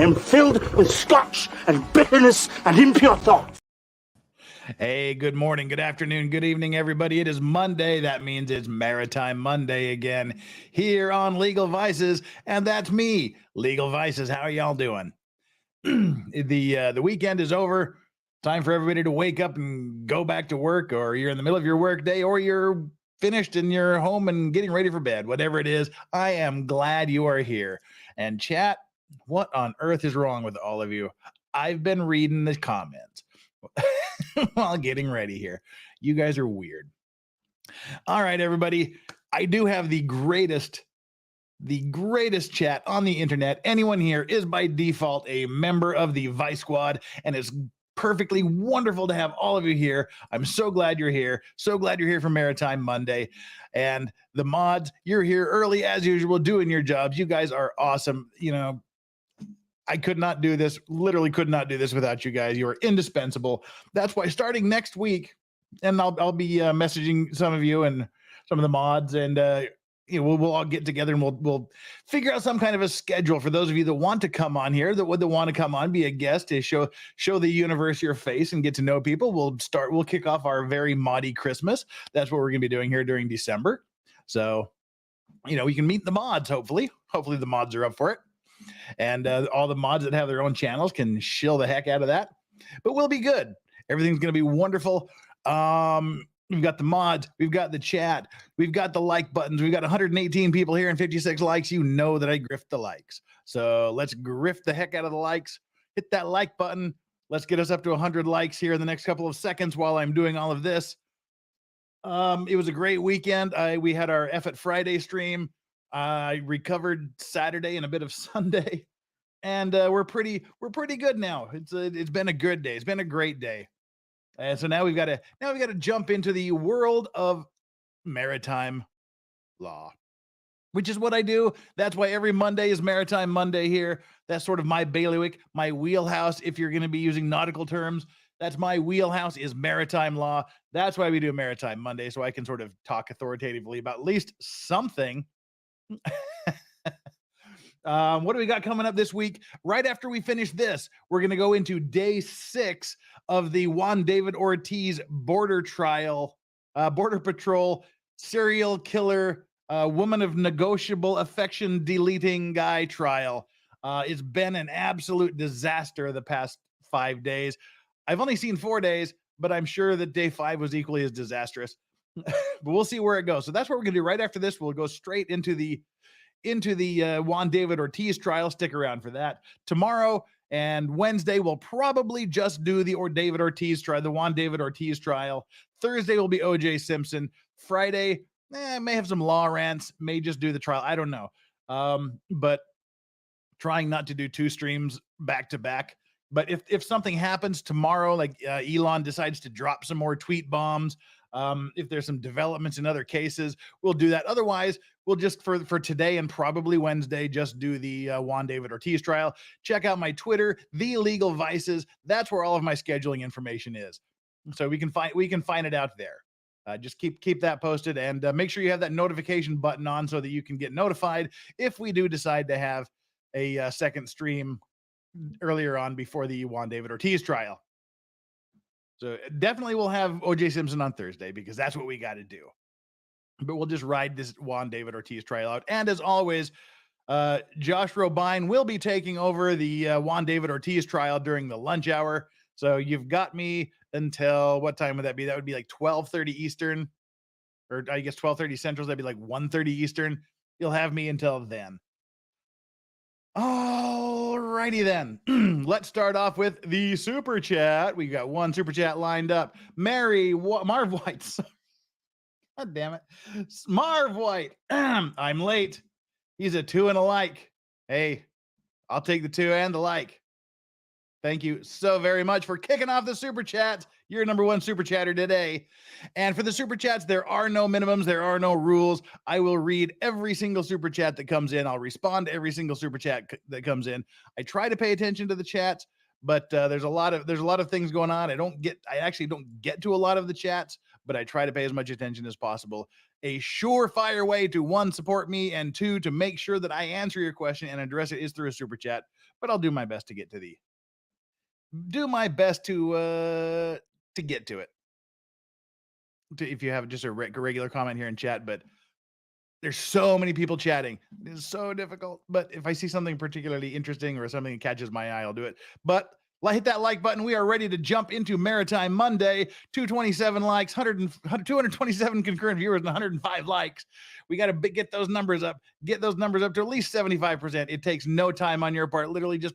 I am filled with scotch and bitterness and impure thoughts. Hey, good morning, good afternoon, good evening, everybody. It is Monday. That means it's Maritime Monday again here on Legal Vices, and that's me, Legal Vices. How are y'all doing? The weekend is over. Time for everybody to wake up and go back to work, or you're in the middle of your work day, or you're finished and you're home and getting ready for bed. Whatever it is, I am glad you are here. And chat, what on earth is wrong with all of you? I've been reading the comments while getting ready here. You guys are weird. All right, everybody. I do have the greatest chat on the internet. Anyone here is by default a member of the Vice Squad, and it's perfectly wonderful to have all of you here. I'm so glad you're here. So glad you're here for Maritime Monday. And the mods, you're here early as usual, doing your jobs. You guys are awesome. You know, I could not do this, literally could not do this without you guys. You are indispensable. That's why starting next week, and I'll be messaging some of you and some of the mods, and we'll all get together and we'll figure out some kind of a schedule for those of you that want to come on here, that want to come on, be a guest, to show the universe your face and get to know people. We'll kick off our very moddy Christmas. That's what we're going to be doing here during December. So, we can meet the mods, hopefully the mods are up for it. And all the mods that have their own channels can shill the heck out of that. But we'll be good. Everything's going to be wonderful. We've got the mods. We've got the chat. We've got the like buttons. We've got 118 people here and 56 likes. You know that I grift the likes. So let's grift the heck out of the likes. Hit that like button. Let's get us up to 100 likes here in the next couple of seconds while I'm doing all of this. It was a great weekend. We had our F at Friday stream. I recovered Saturday and a bit of Sunday, and we're pretty good now. It's been a good day. It's been a great day, and so now we've got to jump into the world of maritime law, which is what I do. That's why every Monday is Maritime Monday here. That's sort of my bailiwick, my wheelhouse. If you're going to be using nautical terms, that's my wheelhouse, is maritime law. That's why we do Maritime Monday, so I can sort of talk authoritatively about at least something. What do we got coming up this week? Right after we finish this, we're going to go into day 6 of the Juan David Ortiz border trial, border patrol, serial killer, woman of negotiable affection deleting guy trial. It's been an absolute disaster the past 5 days. I've only seen 4 days, but I'm sure that day 5 was equally as disastrous. But we'll see where it goes. So that's what we're going to do right after this. We'll go straight into the Juan David Ortiz trial. Stick around for that. Tomorrow and Wednesday, we'll probably just do the David Ortiz trial, the Juan David Ortiz trial. Thursday will be O.J. Simpson. Friday, may have some law rants, may just do the trial. I don't know. But trying not to do 2 streams back to back. But if something happens tomorrow, like Elon decides to drop some more tweet bombs, if there's some developments in other cases, we'll do that. Otherwise, we'll just for today and probably Wednesday, just do the Juan David Ortiz trial. Check out my Twitter, The Legal Vices. That's where all of my scheduling information is. So we can find it out there. Just keep that posted, and make sure you have that notification button on so that you can get notified if we do decide to have a second stream earlier on before the Juan David Ortiz trial. So definitely we'll have O.J. Simpson on Thursday, because that's what we got to do. But we'll just ride this Juan David Ortiz trial out. And as always, Josh Robine will be taking over the Juan David Ortiz trial during the lunch hour. So you've got me until, what time would that be? That would be like 12:30 Eastern, or I guess 12:30 Central. That'd be like 1:30 Eastern. You'll have me until then. Alrighty then. Let's start off with the super chat. We got one super chat lined up. Marv White. God damn it. Marv White. I'm late. He's a 2 and a like. Hey, I'll take the 2 and the like. Thank you so very much for kicking off the super chats. You're number 1 super chatter today. And for the super chats, there are no minimums. There are no rules. I will read every single super chat that comes in. I'll respond to every single super chat that comes in. I try to pay attention to the chats, but there's a lot of things going on. I actually don't get to a lot of the chats, but I try to pay as much attention as possible. A surefire way to, one, support me, and two, to make sure that I answer your question and address it is through a super chat. But I'll do my best to get to get to it. If you have just a regular comment here in chat, but there's so many people chatting. It's so difficult. But if I see something particularly interesting or something that catches my eye, I'll do it. But hit that like button. We are ready to jump into Maritime Monday. 227 likes, 227 concurrent viewers, and 105 likes. We got to get those numbers up. Get those numbers up to at least 75%. It takes no time on your part. Literally just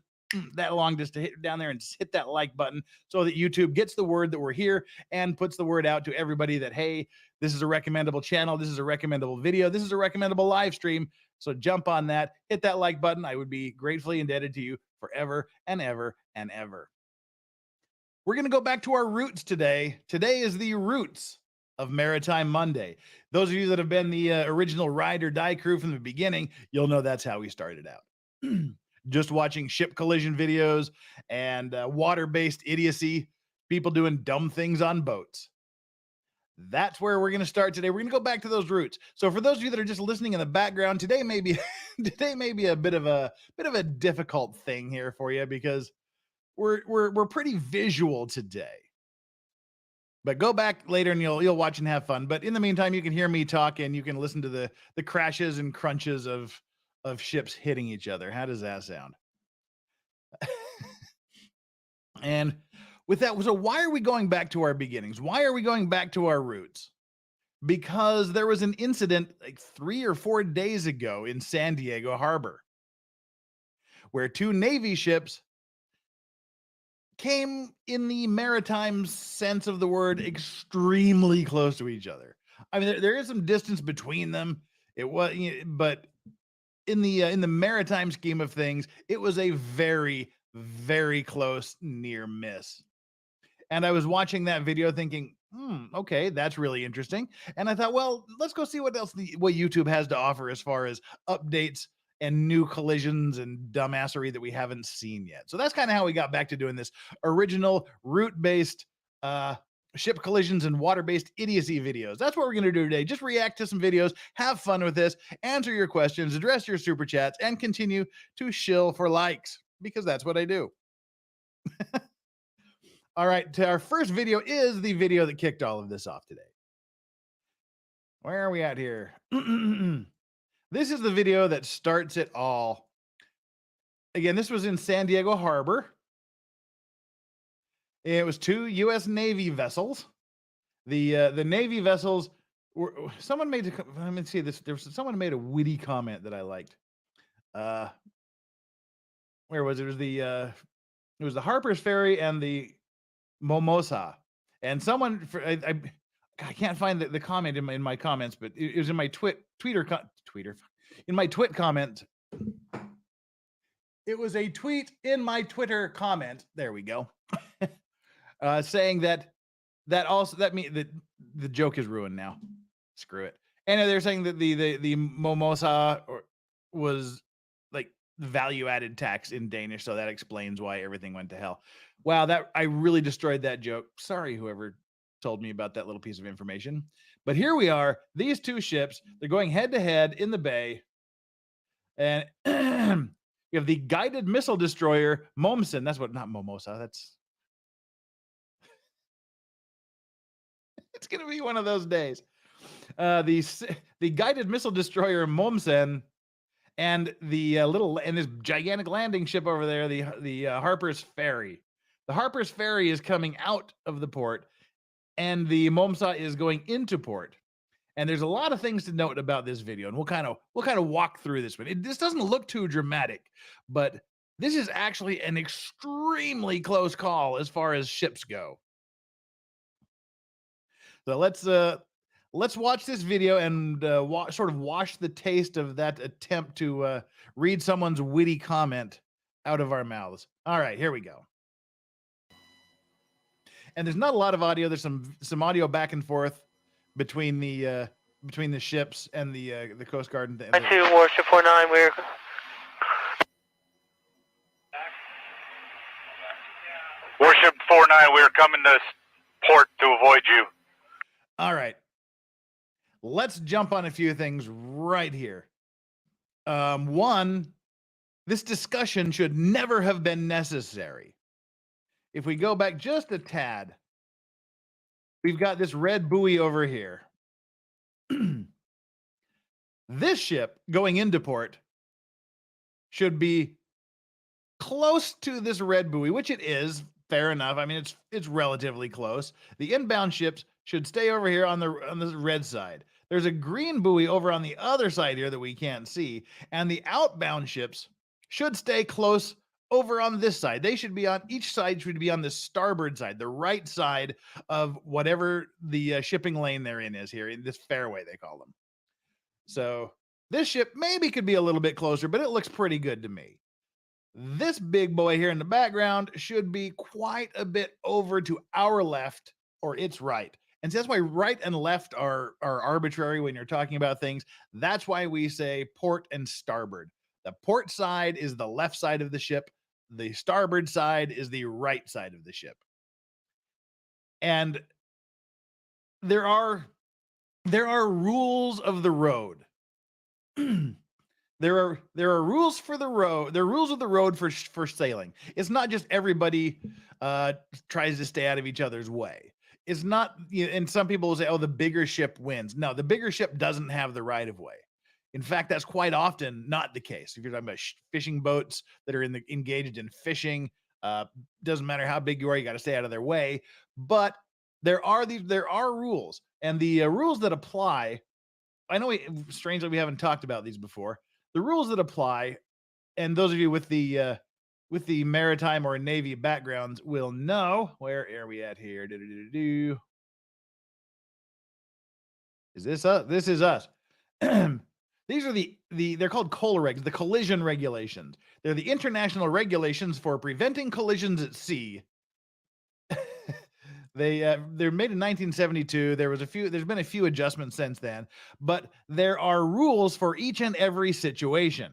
that long just to hit down there and just hit that like button so that YouTube gets the word that we're here and puts the word out to everybody that, hey, this is a recommendable channel. This is a recommendable video. This is a recommendable live stream. So jump on that, hit that like button. I would be gratefully indebted to you forever and ever and ever. We're going to go back to our roots today. Today is the roots of Maritime Monday. Those of you that have been the original ride or die crew from the beginning, you'll know that's how we started out. Just watching ship collision videos and water-based idiocy, people doing dumb things on boats. That's where we're going to start today. We're going to go back to those roots. So for those of you that are just listening in the background, today may be a bit of a difficult thing here for you because we're pretty visual today. But go back later and you'll watch and have fun. But in the meantime, you can hear me talk and you can listen to the crashes and crunches of ships hitting each other. How does that sound? And with that, so why are we going back to our beginnings? Why are we going back to our roots? Because there was an incident like 3 or 4 days ago in San Diego Harbor where 2 Navy ships came, in the maritime sense of the word, extremely close to each other. I mean, there is some distance between them. It was, but in the maritime scheme of things, it was a very, very close near miss. And I was watching that video thinking, okay, that's really interesting. And I thought, well, let's go see what YouTube has to offer as far as updates and new collisions and dumbassery that we haven't seen yet. So that's kind of how we got back to doing this original route-based ship collisions and water-based idiocy videos. That's what we're going to do today. Just react to some videos, have fun with this, answer your questions, address your super chats, and continue to shill for likes, because that's what I do. All right, our first video is the video that kicked all of this off today. Where are we at here? This is the video that starts it all. Again, this was in San Diego Harbor. It was 2 U.S. Navy vessels. The Navy vessels were, someone made, let me see this. Someone made a witty comment that I liked. Where was it? It was the Harper's Ferry and the Mimosa. And someone, I can't find the comment in my comments, but it was in my in my twit comment. It was a tweet in my Twitter comment. There we go. Saying that the joke is ruined now. Screw it. And they're saying that the Mimosa was like value-added tax in Danish, so that explains why everything went to hell. Wow, that I really destroyed that joke. Sorry, whoever told me about that little piece of information. But here we are, these 2 ships, they're going head to head in the bay. And you have the guided missile destroyer MOMSEN. That's what, not Mimosa. That's it's gonna be one of those days. The guided missile destroyer MOMSEN and the this gigantic landing ship over there, the Harper's Ferry. The Harper's Ferry is coming out of the port, and the MOMSA is going into port. And there's a lot of things to note about this video, and we'll kind of walk through this one. This doesn't look too dramatic, but this is actually an extremely close call as far as ships go. So let's watch this video and sort of wash the taste of that attempt to read someone's witty comment out of our mouths. All right, here we go. And there's not a lot of audio. There's some audio back and forth between the ships and the Coast Guard. And I see Warship 49. We're Warship 49. We're coming to port to avoid you. All right. Let's jump on a few things right here. One, this discussion should never have been necessary. If we go back just a tad, we've got this red buoy over here. This ship going into port should be close to this red buoy, which it is. Fair enough. I mean, it's relatively close. The inbound ships should stay over here on the red side. There's a green buoy over on the other side here that we can't see, and the outbound ships should stay close over on this side. They should be on each side should be on the starboard side, the right side of whatever the shipping lane they're in is here in this fairway they call them. So this ship maybe could be a little bit closer, but it looks pretty good to me. This big boy here in the background should be quite a bit over to our left or its right. And so that's why right and left are arbitrary when you're talking about things. That's why we say port and starboard. The port side is the left side of the ship. The starboard side is the right side of the ship. And there are rules of the road. There are rules for the road. There are rules of the road for sailing. It's not just everybody tries to stay out of each other's way. It's not, and some people will say, "Oh, the bigger ship wins." No, the bigger ship doesn't have the right of way. In fact, that's quite often not the case. If you're talking about fishing boats that are engaged in fishing, doesn't matter how big you are, you got to stay out of their way. But there are rules, and the rules that apply. I know strangely we haven't talked about these before. The rules that apply, and those of you with the maritime or Navy backgrounds will know. Where are we at here? Is this us? This is us. These are they're called COLA regs, the collision regulations. They're the international regulations for preventing collisions at sea. They're made in 1972. There's been a few adjustments since then, but there are rules for each and every situation.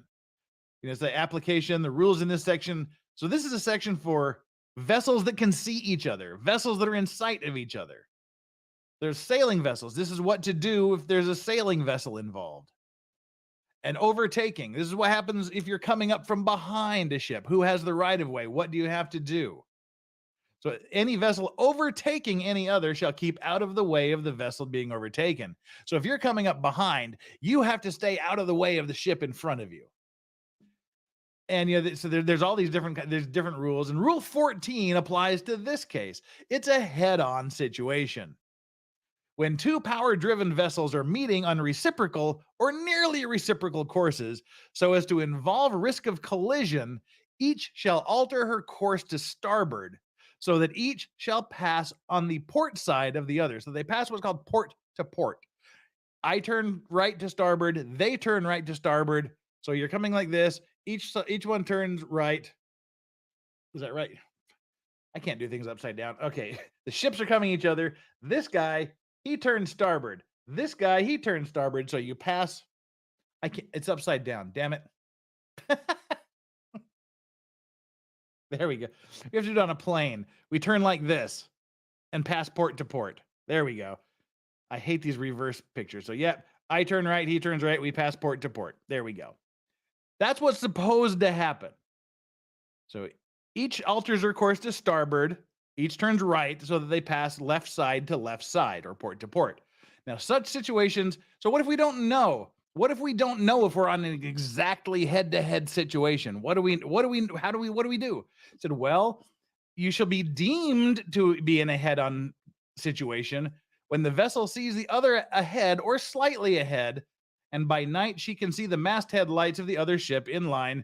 It's the application, the rules in this section. So this is a section for vessels that can see each other, vessels that are in sight of each other. There's sailing vessels. This is what to do if there's a sailing vessel involved. And overtaking. This is what happens if you're coming up from behind a ship. Who has the right of way? What do you have to do? So any vessel overtaking any other shall keep out of the way of the vessel being overtaken. So if you're coming up behind, you have to stay out of the way of the ship in front of you. And so there's all these different rules. And Rule 14 applies to this case. It's a head-on situation. When two power-driven vessels are meeting on reciprocal or nearly reciprocal courses so as to involve risk of collision, each shall alter her course to starboard, so that each shall pass on the port side of the other. So they pass what's called port to port. I turn right to starboard. They turn right to starboard. So you're coming like this. Each one turns right. Is that right? I can't do things upside down. Okay. The ships are coming each other. This guy, he turns starboard. This guy, he turns starboard. So you pass. I can't. It's upside down. Damn it. There we go. We have to do it on a plane. We turn like this and pass port to port. There we go. I hate these reverse pictures. So, yep, I turn right, he turns right, we pass port to port. There we go. That's what's supposed to happen. So each alters her course to starboard, each turns right so that they pass left side to left side or port to port. Now, such situations, so what if we don't know? What if we don't know if we're on an exactly head-to-head situation? What do we do? I said, well, you shall be deemed to be in a head-on situation when the vessel sees the other ahead or slightly ahead, and by night she can see the masthead lights of the other ship in line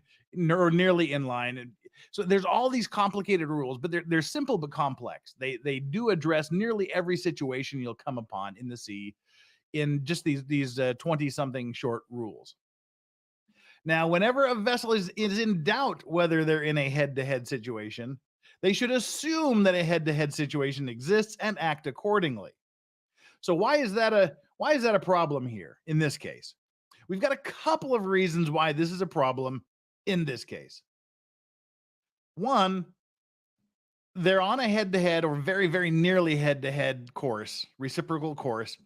or nearly in line. So there's all these complicated rules, but they're simple but complex. They do address nearly every situation you'll come upon in the sea in just these 20-something short rules. Now, whenever a vessel is in doubt whether they're in a head-to-head situation, they should assume that a head-to-head situation exists and act accordingly. So why is that a problem here in this case? We've got a couple of reasons why this is a problem in this case. One, they're on a head-to-head or very, very nearly head-to-head course, reciprocal course.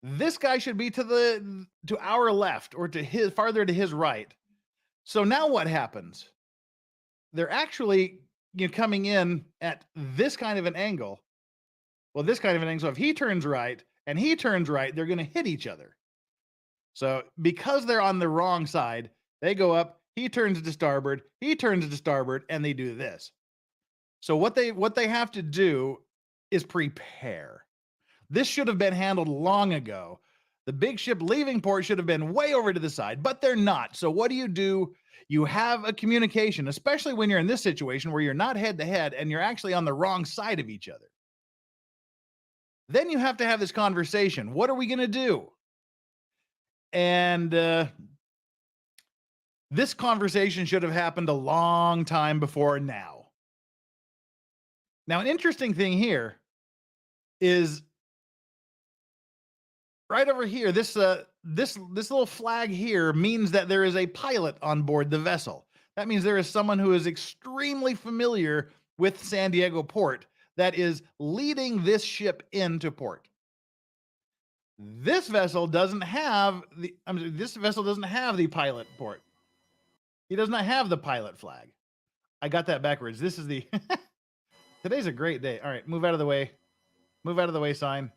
This guy should be to our left or farther to his right. So now what happens? They're actually coming in at this kind of an angle. Well, this kind of an angle. So if he turns right and he turns right, they're going to hit each other. So because they're on the wrong side, they go up, he turns to starboard, he turns to starboard, and they do this. So what they have to do is prepare. This should have been handled long ago. The big ship leaving port should have been way over to the side, but they're not. So what do? You have a communication, especially when you're in this situation where you're not head to head and you're actually on the wrong side of each other. Then you have to have this conversation. What are we going to do? And this conversation should have happened a long time before now. Now, an interesting thing here is right over here. This little flag here means that there is a pilot on board the vessel. That means there is someone who is extremely familiar with San Diego port that is leading this ship into port. This vessel doesn't have the pilot port. He does not have the pilot flag. I got that backwards. This is the today's a great day. All right, move out of the way. Move out of the way sign.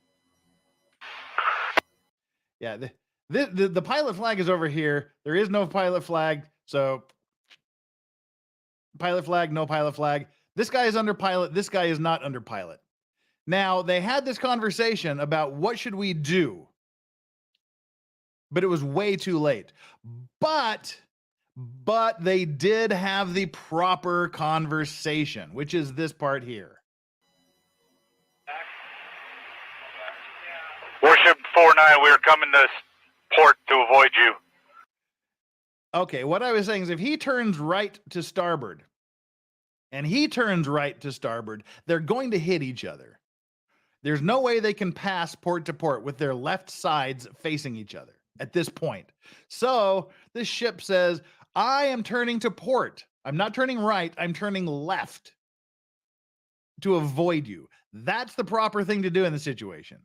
Yeah, the pilot flag is over here. There is no pilot flag. So pilot flag, no pilot flag. This guy is under pilot. This guy is not under pilot. Now, they had this conversation about what should we do, but it was way too late. But they did have the proper conversation, which is this part here. Warship 49, we're coming to port to avoid you. Okay, what I was saying is if he turns right to starboard and he turns right to starboard, they're going to hit each other. There's no way they can pass port to port with their left sides facing each other at this point. So this ship says, I am turning to port. I'm not turning right. I'm turning left to avoid you. That's the proper thing to do in the situation.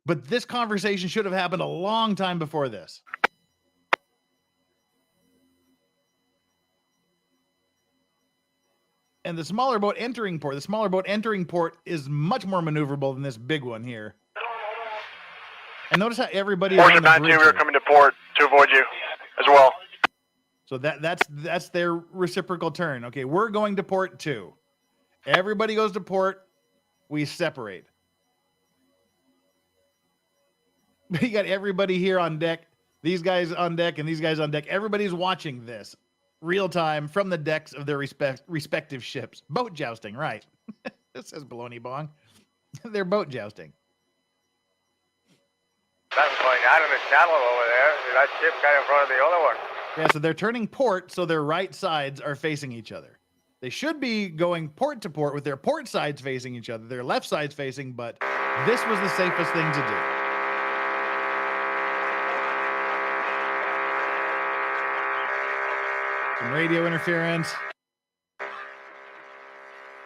But this conversation should have happened a long time before this. And the smaller boat entering port is much more maneuverable than this big one here. And notice how everybody is on the bridge. We're coming to port to avoid you as well. So that's their reciprocal turn. Okay, we're going to port too. Everybody goes to port. We separate. We got everybody here on deck. These guys on deck and these guys on deck. Everybody's watching this real time from the decks of their respective ships. Boat jousting, right? This says baloney bong. They're boat jousting. That's going out in the channel over there. That ship kind of in front of the other one. Yeah, so they're turning port, so their right sides are facing each other. They should be going port to port with their port sides facing each other, their left sides facing, but this was the safest thing to do. Some radio interference.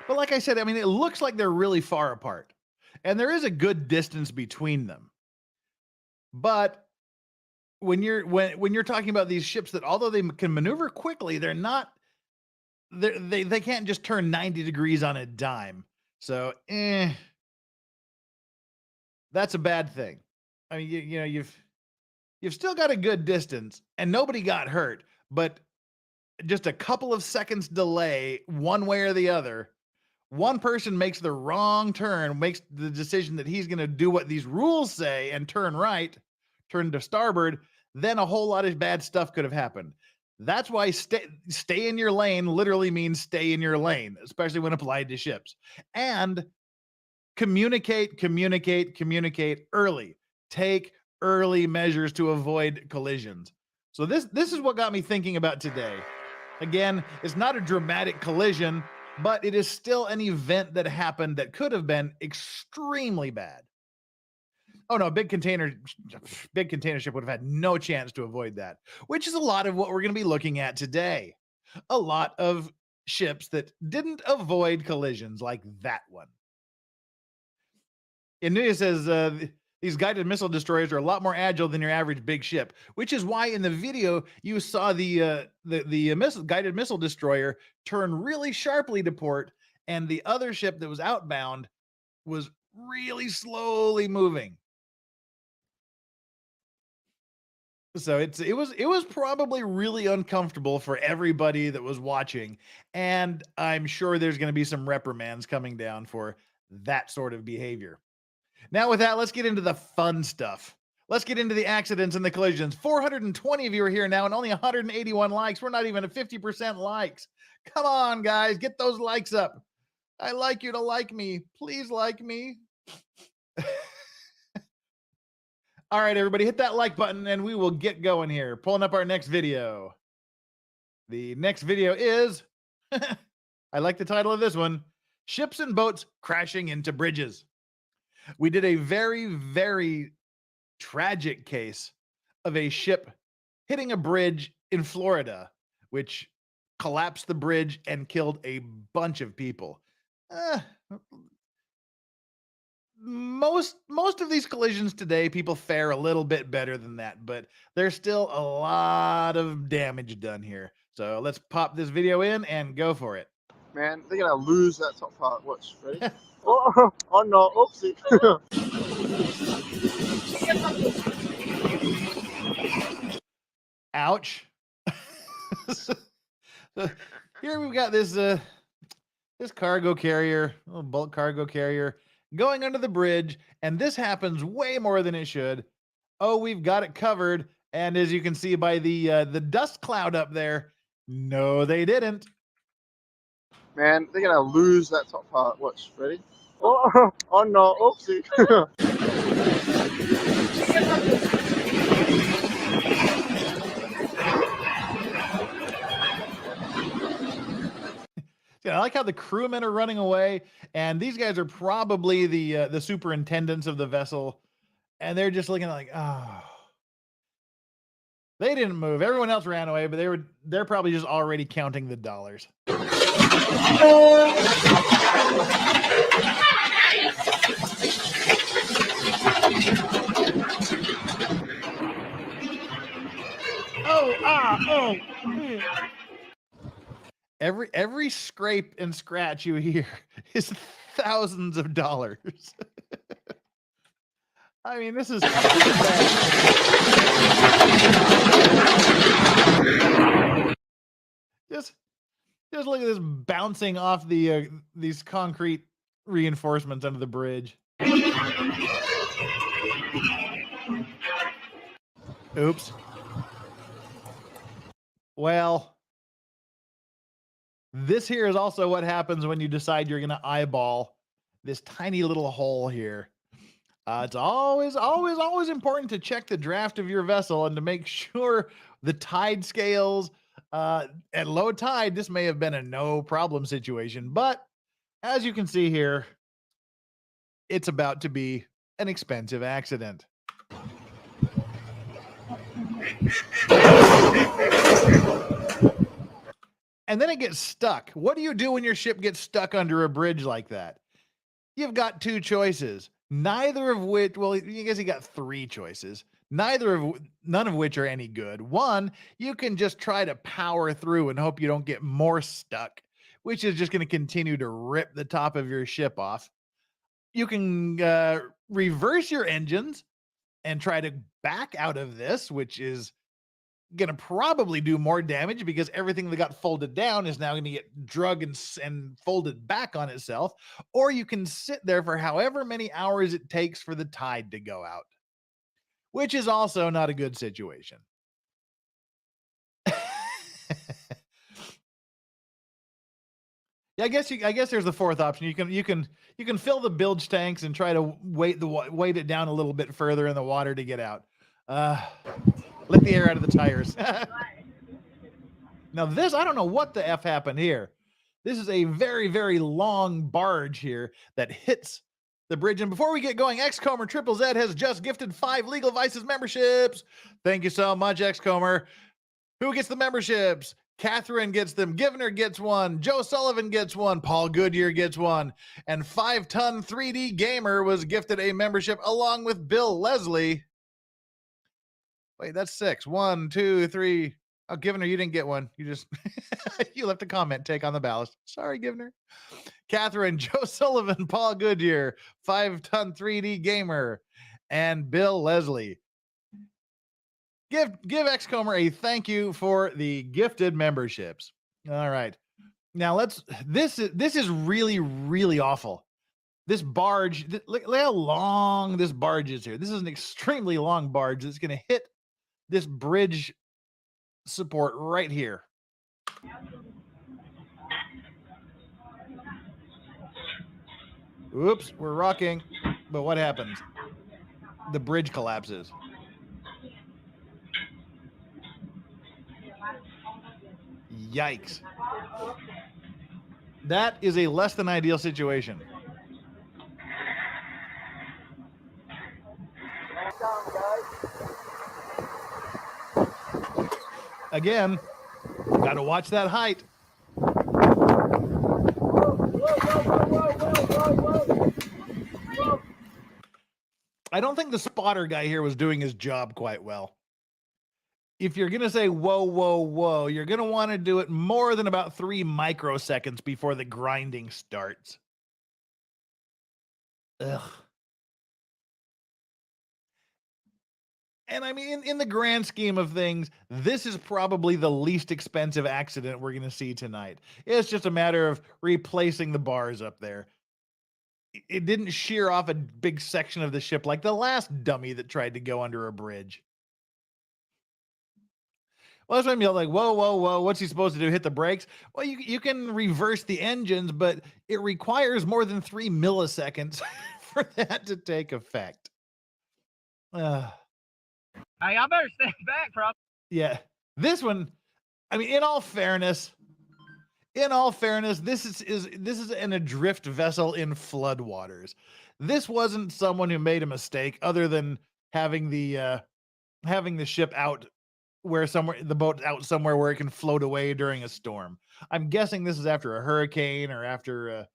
But like I said, I mean, it looks like they're really far apart. And there is a good distance between them. But when you're talking about these ships that although they can maneuver quickly, they can't just turn 90 degrees on a dime. So, that's a bad thing. I mean, you've still got a good distance and nobody got hurt, but just a couple of seconds delay one way or the other. One person makes the wrong turn, makes the decision that he's going to do what these rules say and turn right, turn to starboard, then a whole lot of bad stuff could have happened. That's why stay in your lane literally means stay in your lane, especially when applied to ships. And communicate early. Take early measures to avoid collisions. So this is what got me thinking about today. Again, it's not a dramatic collision, but it is still an event that happened that could have been extremely bad. Oh no, big container ship would have had no chance to avoid that, which is a lot of what we're going to be looking at today. A lot of ships that didn't avoid collisions like that one. Inuya says these guided missile destroyers are a lot more agile than your average big ship, which is why in the video you saw the guided missile destroyer turn really sharply to port, and the other ship that was outbound was really slowly moving. So it was probably really uncomfortable for everybody that was watching, and I'm sure there's going to be some reprimands coming down for that sort of behavior. Now with that, let's get into the fun stuff. Let's get into the accidents and the collisions. 420 of you are here now and only 181 likes. We're not even at 50% likes. Come on, guys, get those likes up. I like you to like me. Please like me. All right, everybody, hit that like button and we will get going here. Pulling up our next video. The next video is, I like the title of this one, Ships and Boats Crashing into Bridges. We did a very, very tragic case of a ship hitting a bridge in Florida, which collapsed the bridge and killed a bunch of people. Most of these collisions today, people fare a little bit better than that, but there's still a lot of damage done here. So let's pop this video in and go for it. Man, they're gonna lose that top part. Watch, ready? Oh no, oopsie. Ouch. So here we've got this this cargo carrier, little bulk cargo carrier, going under the bridge, and this happens way more than it should. Oh, we've got it covered, and as you can see by the dust cloud up there, no, they didn't. Man, they're gonna lose that top part. Watch, ready? Oh no, oopsie. Yeah, I like how the crewmen are running away, and these guys are probably the superintendents of the vessel, and they're just looking like, oh, they didn't move. Everyone else ran away, but they're probably just already counting the dollars. Oh. Every scrape and scratch you hear is thousands of dollars. I mean, this is bad. Just look at this bouncing off these concrete reinforcements under the bridge. Oops. Well, this here is also what happens when you decide you're going to eyeball this tiny little hole here. It's always important to check the draft of your vessel and to make sure the tide scales. At low tide, this may have been a no problem situation, but as you can see here, it's about to be an expensive accident. And then it gets stuck. What do you do when your ship gets stuck under a bridge like that? You've got two choices, neither of which, well, I guess you got three choices, none of which are any good. One, you can just try to power through and hope you don't get more stuck, which is just going to continue to rip the top of your ship off. You can reverse your engines and try to back out of this, which is going to probably do more damage because everything that got folded down is now going to get drug and folded back on itself. Or you can sit there for however many hours it takes for the tide to go out, which is also not a good situation. Yeah, I guess there's the fourth option. You can fill the bilge tanks and try to weight it down a little bit further in the water to get out. Let the air out of the tires. Now this, I don't know what the F happened here. This is a very, very long barge here that hits the bridge. And before we get going, Xcomer Triple Z has just gifted 5 Legal Vices memberships. Thank you so much, Xcomer. Who gets the memberships? Catherine gets them. Givner gets one. Joe Sullivan gets one. Paul Goodyear gets one. And 5-Ton 3D Gamer was gifted a membership along with Bill Leslie. Wait, that's 6. 1, 2, 3. Oh, Givner, you didn't get one. You just you left a comment. Take on the ballast. Sorry, Givner. Catherine, Joe Sullivan, Paul Goodyear, 5-Ton 3D Gamer, and Bill Leslie. Give Xcomer a thank you for the gifted memberships. All right. Now this is really, really awful. This barge, look how long this barge is here. This is an extremely long barge that's going to hit this bridge support right here. Oops, we're rocking. But what happens? The bridge collapses. Yikes. That is a less than ideal situation. Again, got to watch that height. I don't think the spotter guy here was doing his job quite well. If you're going to say, whoa, whoa, whoa, you're going to want to do it more than about 3 microseconds before the grinding starts. Ugh. And I mean, in the grand scheme of things, this is probably the least expensive accident we're going to see tonight. It's just a matter of replacing the bars up there. It didn't shear off a big section of the ship like the last dummy that tried to go under a bridge. Well, that's what I mean. Like, whoa, whoa, whoa. What's he supposed to do? Hit the brakes? Well, you can reverse the engines, but it requires more than 3 milliseconds for that to take effect. Hey, I better stand back, probably. Yeah, this one. I mean, in all fairness, this is an adrift vessel in floodwaters. This wasn't someone who made a mistake, other than having the ship out the boat out somewhere where it can float away during a storm. I'm guessing this is after a hurricane or after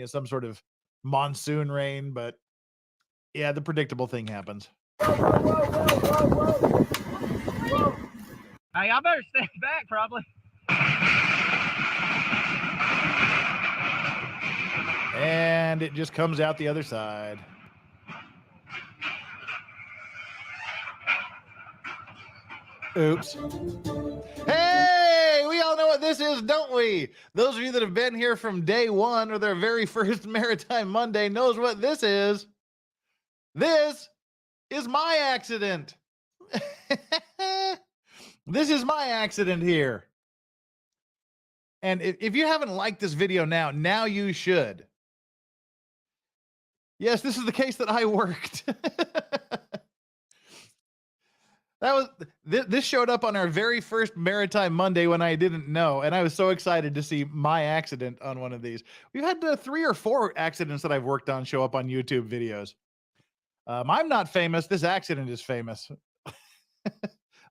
some sort of monsoon rain, but yeah, the predictable thing happens. Hey, I better stand back, probably. And it just comes out the other side. Oops. Hey, we all know what this is, don't we? Those of you that have been here from day one or their very first Maritime Monday knows what this is. This is my accident. This is my accident here. And if you haven't liked this video now you should. Yes, this is the case that I worked. This showed up on our very first Maritime Monday when I didn't know, and I was so excited to see my accident on one of these. We've had 3 or 4 accidents that I've worked on show up on YouTube videos. I'm not famous. This accident is famous.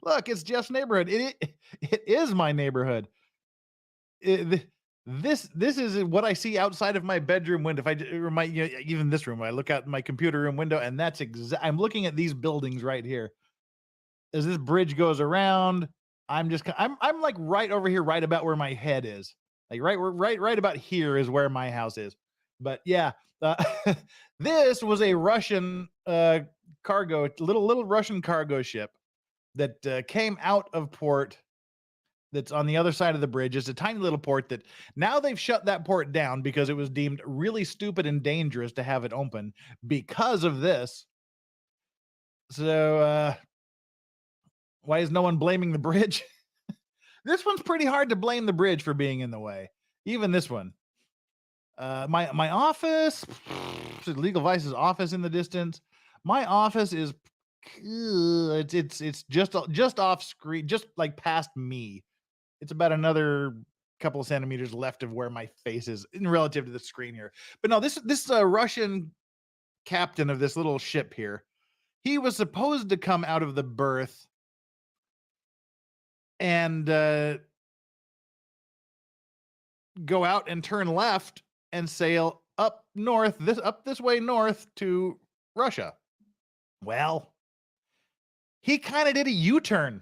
Look, it's Jeff's neighborhood. It is my neighborhood. This is what I see outside of my bedroom window. Even this room, I look out my computer room window, and that's I'm looking at these buildings right here. As this bridge goes around, I'm like right over here, right about where my head is. Like right about here is where my house is. But yeah, this was a Russian cargo, little Russian cargo ship that came out of port. That's on the other side of the bridge. It's a tiny little port that now they've shut that port down because it was deemed really stupid and dangerous to have it open because of this. So why is no one blaming the bridge? This one's pretty hard to blame the bridge for being in the way. Even this one. My office, Legal Vice's office in the distance. My office is it's just off screen, just like past me. It's about another couple of centimeters left of where my face is in relative to the screen here. But no, this Russian captain of this little ship here, he was supposed to come out of the berth and go out and turn left and sail up north, this way north to Russia. Well, he kind of did a U-turn.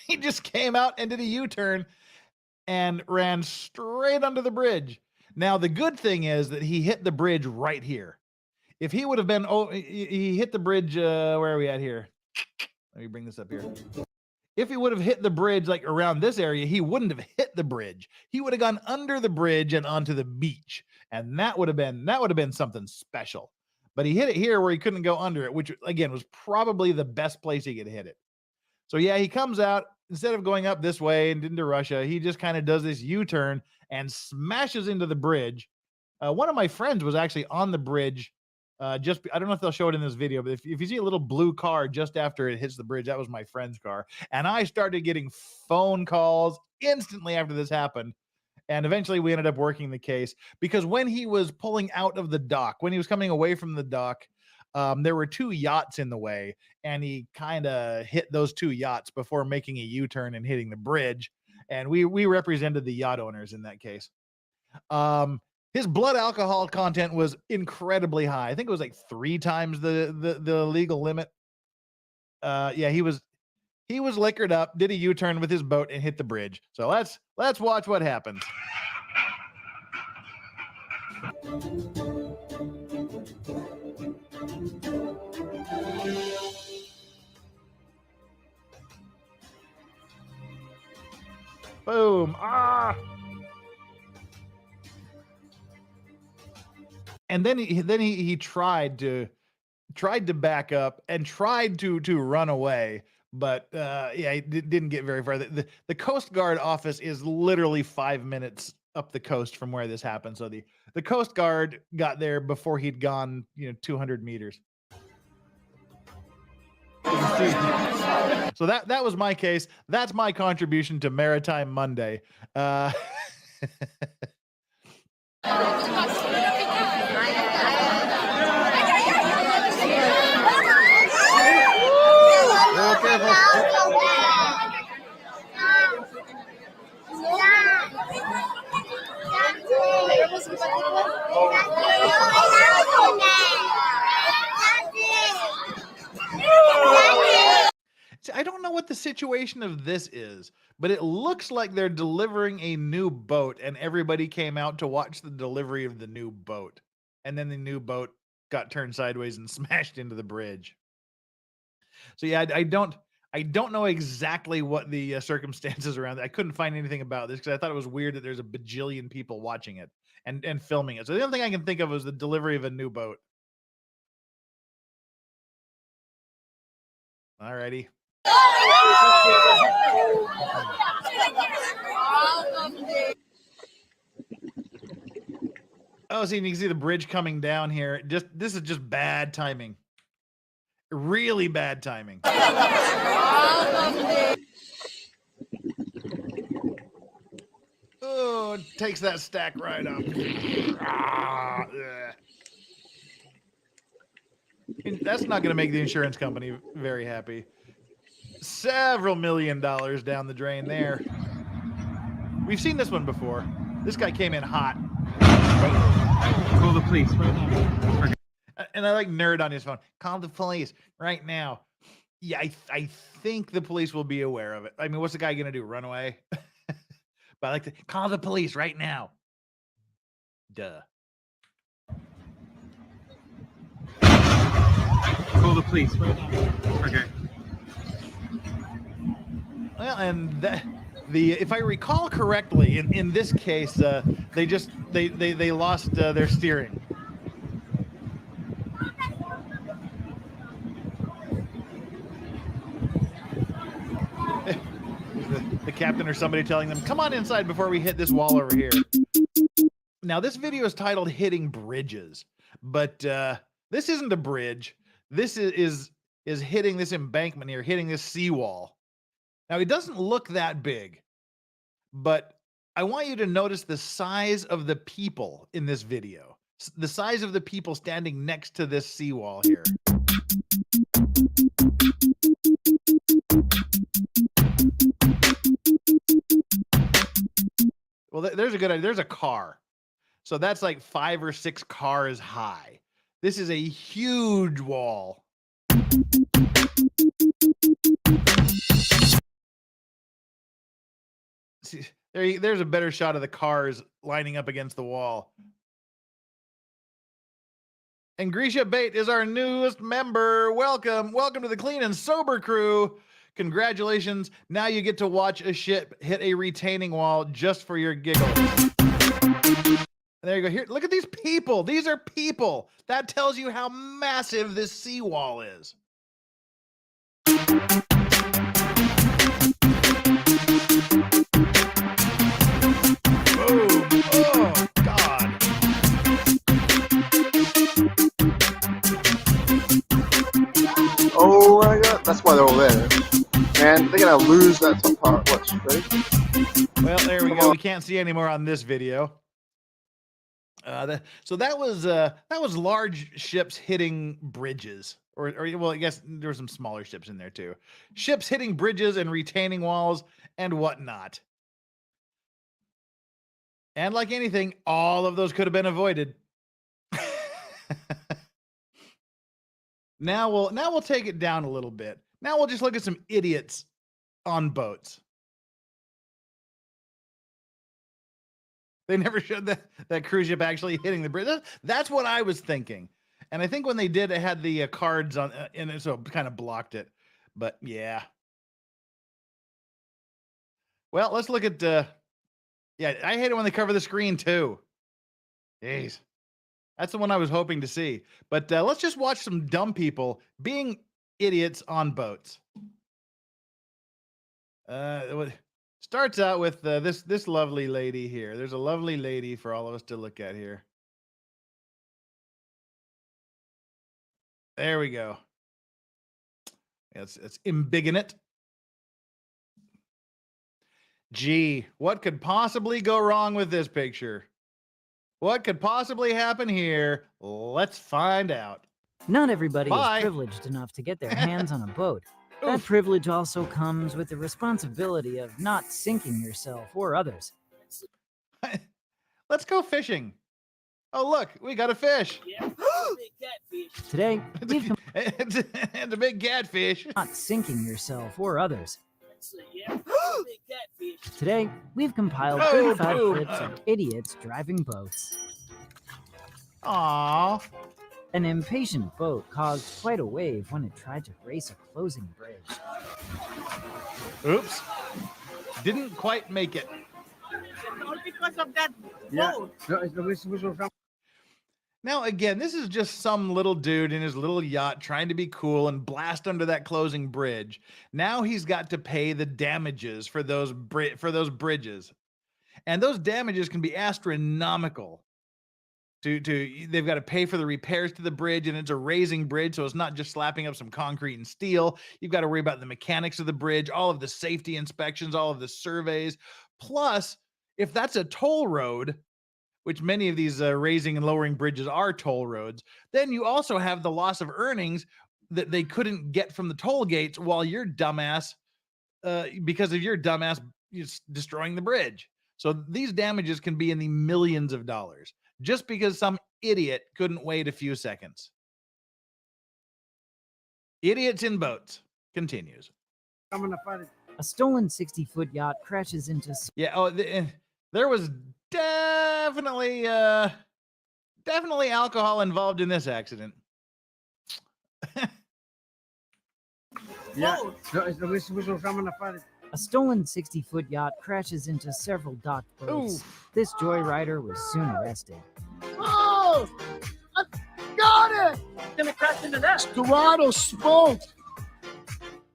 He just came out and did a U-turn and ran straight under the bridge. Now, the good thing is that he hit the bridge right here. If he would have been, he hit the bridge, where are we at here? Let me bring this up here. If he would have hit the bridge like around this area, he wouldn't have hit the bridge. He would have gone under the bridge and onto the beach. And that would have been something special. But he hit it here where he couldn't go under it, which again was probably the best place he could hit it. So yeah, he comes out, instead of going up this way and into Russia, he just kind of does this U-turn and smashes into the bridge. One of my friends was actually on the bridge. I don't know if they'll show it in this video, but if you see a little blue car just after it hits the bridge, that was my friend's car. And I started getting phone calls instantly after this happened. And eventually we ended up working the case because when he was pulling out of the dock, when he was coming away from the dock, there were 2 yachts in the way, and he kind of hit those 2 yachts before making a U-turn and hitting the bridge. And we represented the yacht owners in that case. His blood alcohol content was incredibly high. I think it was like 3 times the legal limit. Yeah, he was liquored up, did a U-turn with his boat and hit the bridge. So let's watch what happens. Boom. Ah. And then he tried to back up and tried to run away, but yeah, he didn't get very far. The Coast Guard office is literally 5 minutes up the coast from where this happened. So the Coast Guard got there before he'd gone, 200 meters. So that was my case. That's my contribution to Maritime Monday. I don't know what the situation of this is, but it looks like they're delivering a new boat and everybody came out to watch the delivery of the new boat. And then the new boat got turned sideways and smashed into the bridge. So yeah, I don't know exactly what the circumstances around it. I couldn't find anything about this because I thought it was weird that there's a bajillion people watching it and filming it. So the only thing I can think of was the delivery of a new boat. Alrighty. Oh, see, you can see the bridge coming down here. This is just bad timing. Really bad timing. Oh, it takes that stack right up. That's not going to make the insurance company very happy. Several $1 million down the drain there. We've seen this one before. This guy came in hot. Call the police. And I like nerd on his phone. Call the police right now. Yeah, I think the police will be aware of it. I mean, what's the guy going to do? Run away? But I like to call the police right now. Duh. Call the police. Okay. Well, and if I recall correctly, in this case, they lost their steering. The captain or somebody telling them, "Come on inside before we hit this wall over here." Now, this video is titled "Hitting Bridges," but this isn't a bridge. This is hitting this embankment here, hitting this seawall. Now, it doesn't look that big, but I want you to notice the size of the people in this video. The size of the people standing next to this seawall here. Well, there's a good idea. There's a car. So that's like 5 or 6 cars high. This is a huge wall. See, there's a better shot of the cars lining up against the wall. And Grisha Bate is our newest member. Welcome. Welcome to the Clean and Sober crew. Congratulations. Now you get to watch a ship hit a retaining wall just for your giggles. There you go. Here, look at these people. These are people. That tells you how massive this seawall is. Boom. Oh, God. Oh my god, that's why they're all there. Man, they're gonna lose that top part. Watch, ready? Well, there we go. We can't see anymore on this video. So that was large ships hitting bridges, or well, I guess there were some smaller ships in there too. Ships hitting bridges and retaining walls and whatnot. And like anything, all of those could have been avoided. Now we'll take it down a little bit. Now we'll just look at some idiots on boats. They never showed that cruise ship actually hitting the bridge. That's what I was thinking. And I think when they did, it had the cards on in it, so it kind of blocked it. But yeah. Well, let's look at yeah, I hate it when they cover the screen too. Jeez. That's the one I was hoping to see. But let's just watch some dumb people being idiots on boats. Starts out with this lovely lady here. There's a lovely lady for all of us to look at here. There we go. It's embiggen. Gee, what could possibly go wrong with this picture? What could possibly happen here? Let's find out. Not everybody Bye. is privileged enough to get their hands on a boat. That Oof. privilege also comes with the responsibility of not sinking yourself or others. Let's go fishing. Oh, look, we got a fish. Today, we've It's a big catfish. not sinking yourself or others. Today, we've compiled Oh, 35 boom. clips of idiots driving boats. Aww. An impatient boat caused quite a wave when it tried to race a closing bridge. Oops. Didn't quite make it. All because of that boat. Now, again, this is just some little dude in his little yacht trying to be cool and blast under that closing bridge. Now he's got to pay the damages for those bridges. And those damages can be astronomical. They've got to pay for the repairs to the bridge, and it's a raising bridge, so it's not just slapping up some concrete and steel. You've got to worry about the mechanics of the bridge, all of the safety inspections, all of the surveys. Plus, if that's a toll road, which many of these raising and lowering bridges are toll roads, then you also have the loss of earnings that they couldn't get from the toll gates while your dumbass, because of your dumbass destroying the bridge. So these damages can be in the millions of dollars just because some idiot couldn't wait a few seconds. Idiots in boats continues. A stolen 60-foot yacht crashes into Yeah. Oh, there was definitely alcohol involved in this accident. A stolen 60-foot yacht crashes into several docked boats. Oof. This joyrider was soon arrested. Oh! I got it! Gonna crash into that. Dorado smoke!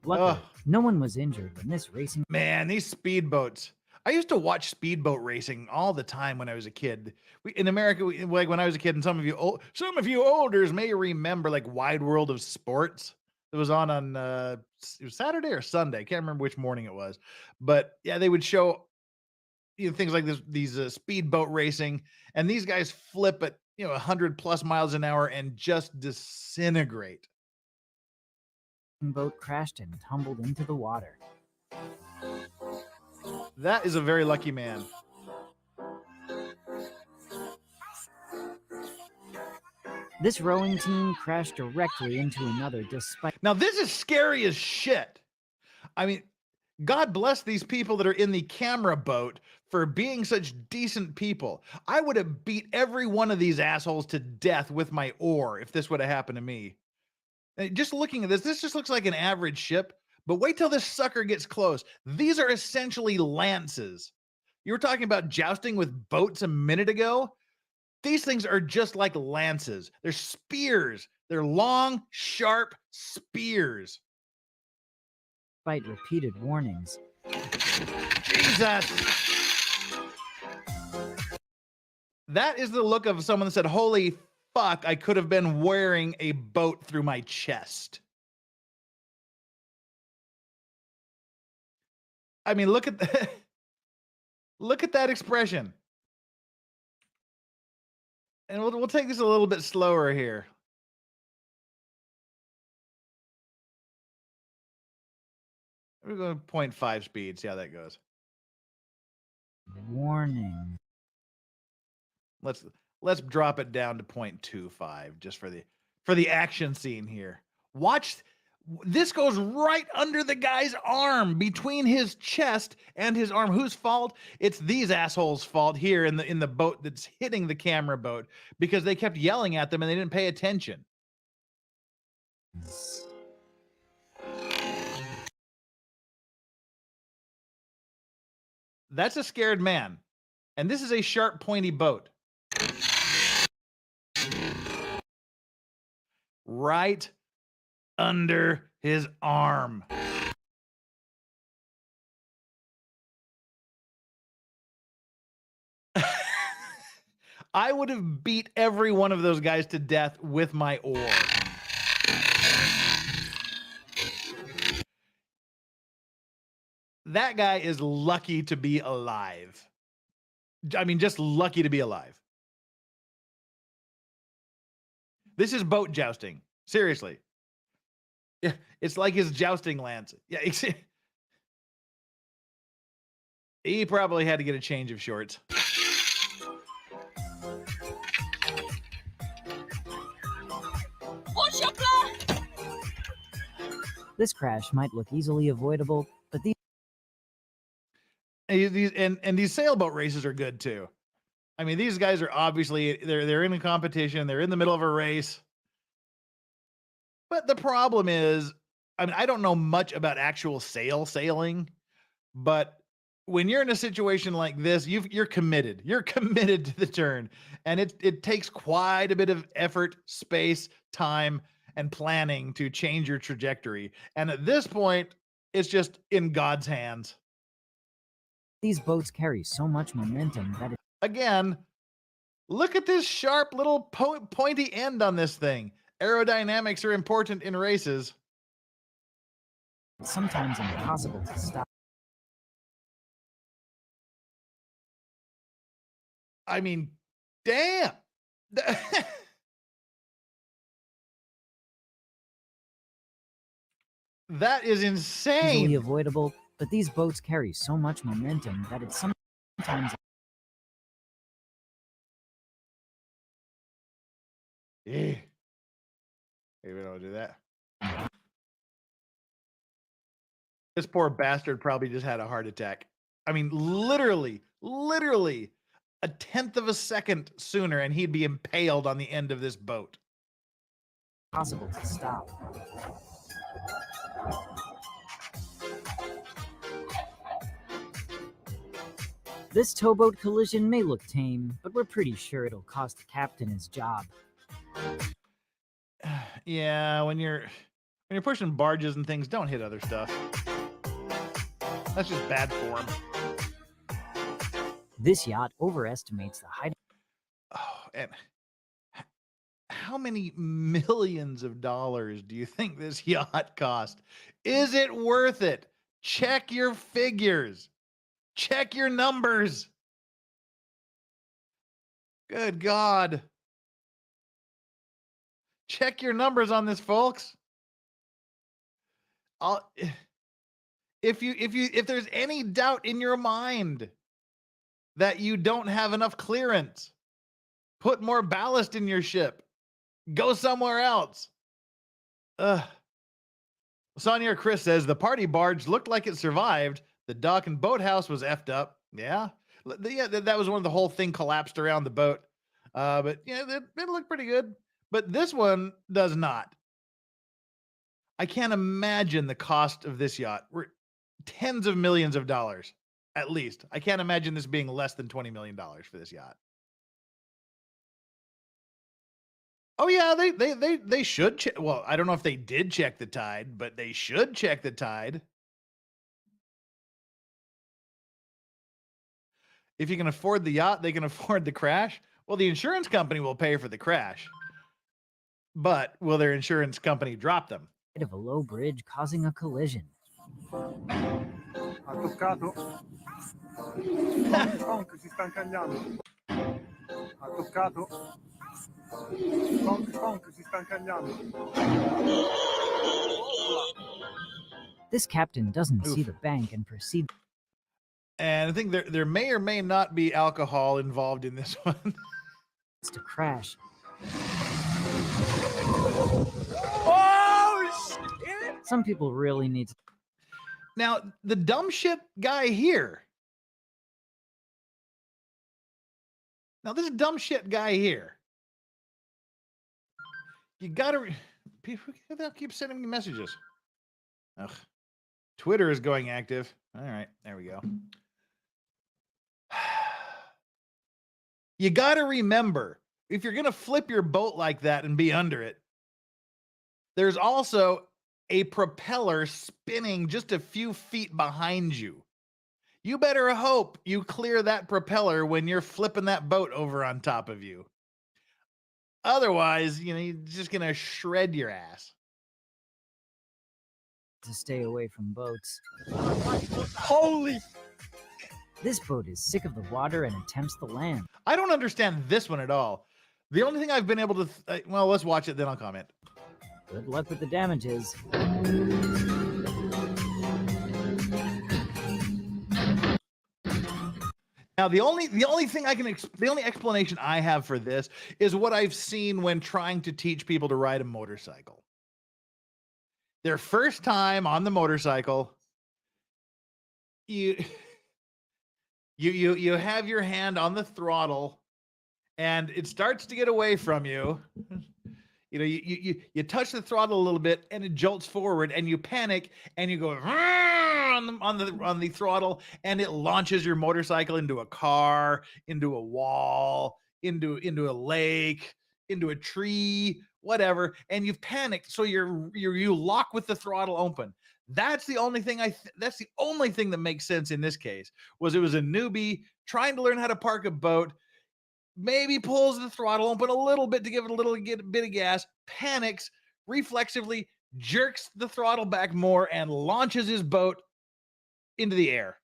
Luckily, Ugh. no one was injured when this racing Man, these speedboats. I used to watch speedboat racing all the time when I was a kid. In America, like when I was a kid, and some of you olders may remember like Wide World of Sports. It was on it was Saturday or Sunday. Can't remember which morning it was, but yeah, they would show things like these speedboat racing, and these guys flip at 100+ miles an hour and just disintegrate. boat crashed and tumbled into the water. That is a very lucky man. This rowing team crashed directly into another despite. Now, this is scary as shit. I mean, God bless these people that are in the camera boat for being such decent people. I would have beat every one of these assholes to death with my oar if this would have happened to me. Just looking at this just looks like an average ship, but wait till this sucker gets close. These are essentially lances. You were talking about jousting with boats a minute ago. These things are just like lances. They're spears. They're long, sharp spears. Despite repeated warnings. Jesus. That is the look of someone that said, holy fuck, I could have been wearing a boat through my chest. I mean, look at that. Look at that expression. And we'll take this a little bit slower here. We're going 0.5 speed, see how that goes. Warning. Let's drop it down to 0.25 just for the action scene here. Watch, this goes right under the guy's arm, between his chest and his arm. Whose fault? It's these assholes' fault here in the boat that's hitting the camera boat, because they kept yelling at them and they didn't pay attention. That's a scared man. And this is a sharp, pointy boat. Right under his arm. I would have beat every one of those guys to death with my oar. That guy is lucky to be alive. I mean, just lucky to be alive. This is boat jousting. Seriously. Yeah, it's like his jousting lance. Yeah, he probably had to get a change of shorts. What's your plan? This crash might look easily avoidable, but these sailboat races are good too. I mean, these guys are obviously they're in a competition. They're in the middle of a race. But the problem is, I mean, I don't know much about actual sailing, but when you're in a situation like this, you're committed. You're committed to the turn, and it takes quite a bit of effort, space, time, and planning to change your trajectory. And at this point, it's just in God's hands. these boats carry so much momentum that Again, look at this sharp little pointy end on this thing. Aerodynamics are important in races. it's sometimes impossible to stop. I mean, damn. That is Easily insane. avoidable, but these boats carry so much momentum that it's sometimes Yeah. Maybe I'll do that. This poor bastard probably just had a heart attack. I mean, literally a tenth of a second sooner and he'd be impaled on the end of this boat. impossible to stop. This towboat collision may look tame, but we're pretty sure it'll cost the captain his job. Yeah, when you're pushing barges and things, don't hit other stuff. That's just bad form. This yacht overestimates the height. Oh, and how many millions of dollars do you think this yacht cost? Is it worth it? Check your figures. Check your numbers. Good God. Check your numbers on this, folks. If there's any doubt in your mind that you don't have enough clearance, put more ballast in your ship. Go somewhere else. Sonia Chris says the party barge looked like it survived. The dock and boathouse was effed up. Yeah. Yeah, that was when the whole thing collapsed around the boat. But yeah, it looked pretty good. But this one does not. I can't imagine the cost of this yacht. We're tens of millions of dollars, at least. I can't imagine this being less than $20 million for this yacht. Oh yeah, they should check. Well, I don't know if they did check the tide, but they should check the tide. If you can afford the yacht, they can afford the crash. Well, the insurance company will pay for the crash. But will their insurance company drop them? Of a low bridge causing a collision. Ha toccato. Conk si sta incagliando. Ha toccato. Conk si sta incagliando. This captain doesn't see the bank and proceeds And I think there may or may not be alcohol involved in this one. to crash. Oh, shit! Some people really need to. Now, the dumb shit guy here. Now, this dumb shit guy here. You gotta. People keep sending me messages. Ugh. Twitter is going active. All right, there we go. You gotta remember, if you're gonna flip your boat like that and be under it, there's also a propeller spinning just a few feet behind you. You better hope you clear that propeller when you're flipping that boat over on top of you. Otherwise, you're just going to shred your ass. To stay away from boats. Holy! This boat is sick of the water and attempts to land. I don't understand this one at all. The only thing I've been able to... well, let's watch it, then I'll comment. Good luck with the damages. Now, the only thing the only explanation I have for this is what I've seen when trying to teach people to ride a motorcycle. Their first time on the motorcycle, you have your hand on the throttle, and it starts to get away from you. You touch the throttle a little bit, and it jolts forward, and you panic, and you go on the throttle, and it launches your motorcycle into a car, into a wall, into a lake, into a tree, whatever, and you've panicked, so you lock with the throttle open. That's the only thing that's the only thing that makes sense in this case. It was a newbie trying to learn how to park a boat. Maybe pulls the throttle open a little bit to give it a bit of gas, panics, reflexively jerks the throttle back more, and launches his boat into the air.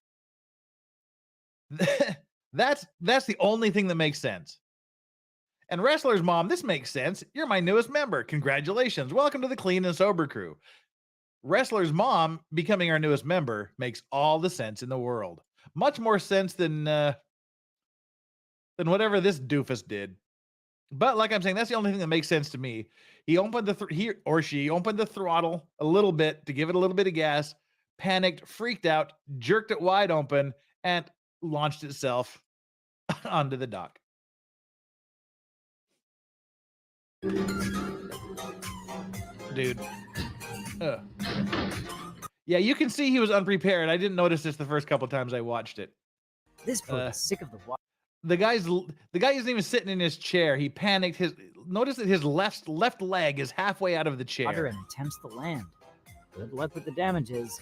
That's the only thing that makes sense. And Wrestler's Mom, this makes sense. You're my newest member. Congratulations. Welcome to the Clean and Sober crew. Wrestler's Mom becoming our newest member makes all the sense in the world. Much more sense than whatever this doofus did. But like I'm saying, that's the only thing that makes sense to me. He opened she opened the throttle a little bit to give it a little bit of gas, panicked, freaked out, jerked it wide open, and launched itself onto the dock. Dude. Yeah, you can see he was unprepared. I didn't notice this the first couple times I watched it. This boat is sick of the water. The guy isn't even sitting in his chair. He panicked. Notice that his left leg is halfway out of the chair. Water and attempts to land. Good luck with the damages.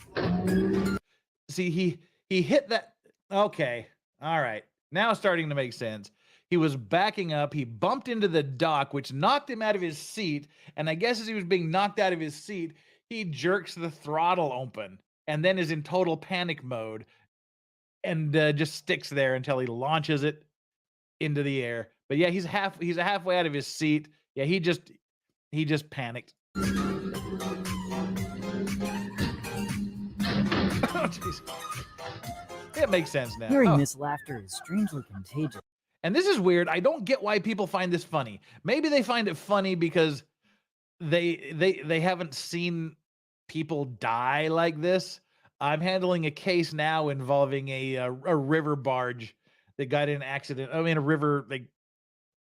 See, he hit that. Okay, all right. Now it's starting to make sense. He was backing up. He bumped into the dock, which knocked him out of his seat. And I guess as he was being knocked out of his seat, he jerks the throttle open and then is in total panic mode and just sticks there until he launches it into the air. But yeah, he's halfway out of his seat. Yeah, he just panicked. Oh, geez. It makes sense now. Hearing this laughter is strangely contagious. And this is weird. I don't get why people find this funny. Maybe they find it funny because they haven't seen people die like this. I'm handling a case now involving a river barge that got in an accident. I mean, a river like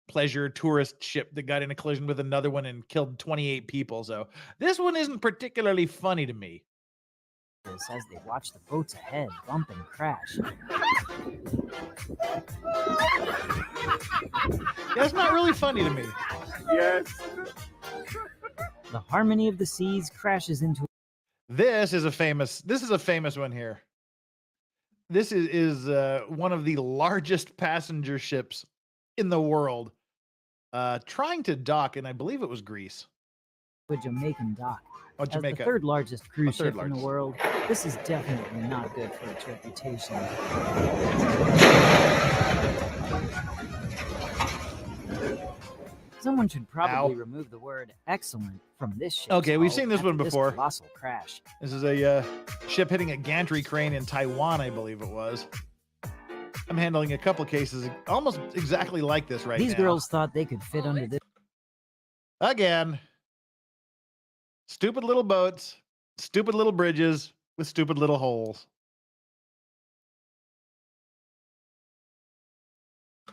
pleasure tourist ship that got in a collision with another one and killed 28 people. So this one isn't particularly funny to me. As they watch the boats ahead bump and crash. That's not really funny to me. Yes. The harmony of the seas crashes into. This is a famous one here. This is one of the largest passenger ships in the world trying to dock, and I believe it was Greece. A Jamaican dock. Oh, As Jamaica. the third largest cruise third ship in the largest. world, this is definitely not good for its reputation. Someone should probably remove the word excellent from this ship. Okay, we've seen this one before. Colossal crash. This is a ship hitting a gantry crane in Taiwan, I believe it was. I'm handling a couple cases almost exactly like this right now. These girls thought they could fit under this. Again, stupid little boats, stupid little bridges with stupid little holes.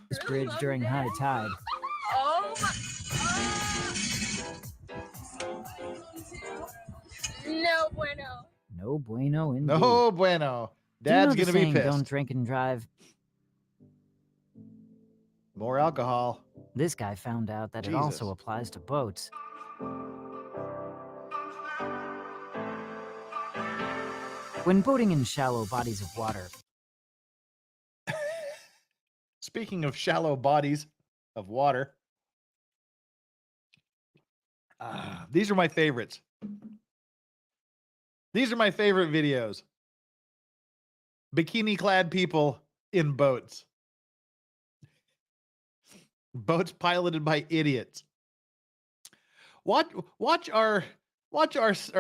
This bridge during high tide. Oh my. No bueno. No bueno indeed. No bueno. Dad's gonna be pissed. Don't drink and drive. More alcohol. This guy found out that it also applies to boats. When boating in shallow bodies of water. Speaking of shallow bodies of water, these are my favorites. These are my favorite videos. Bikini-clad people in boats. Boats piloted by idiots. Watch our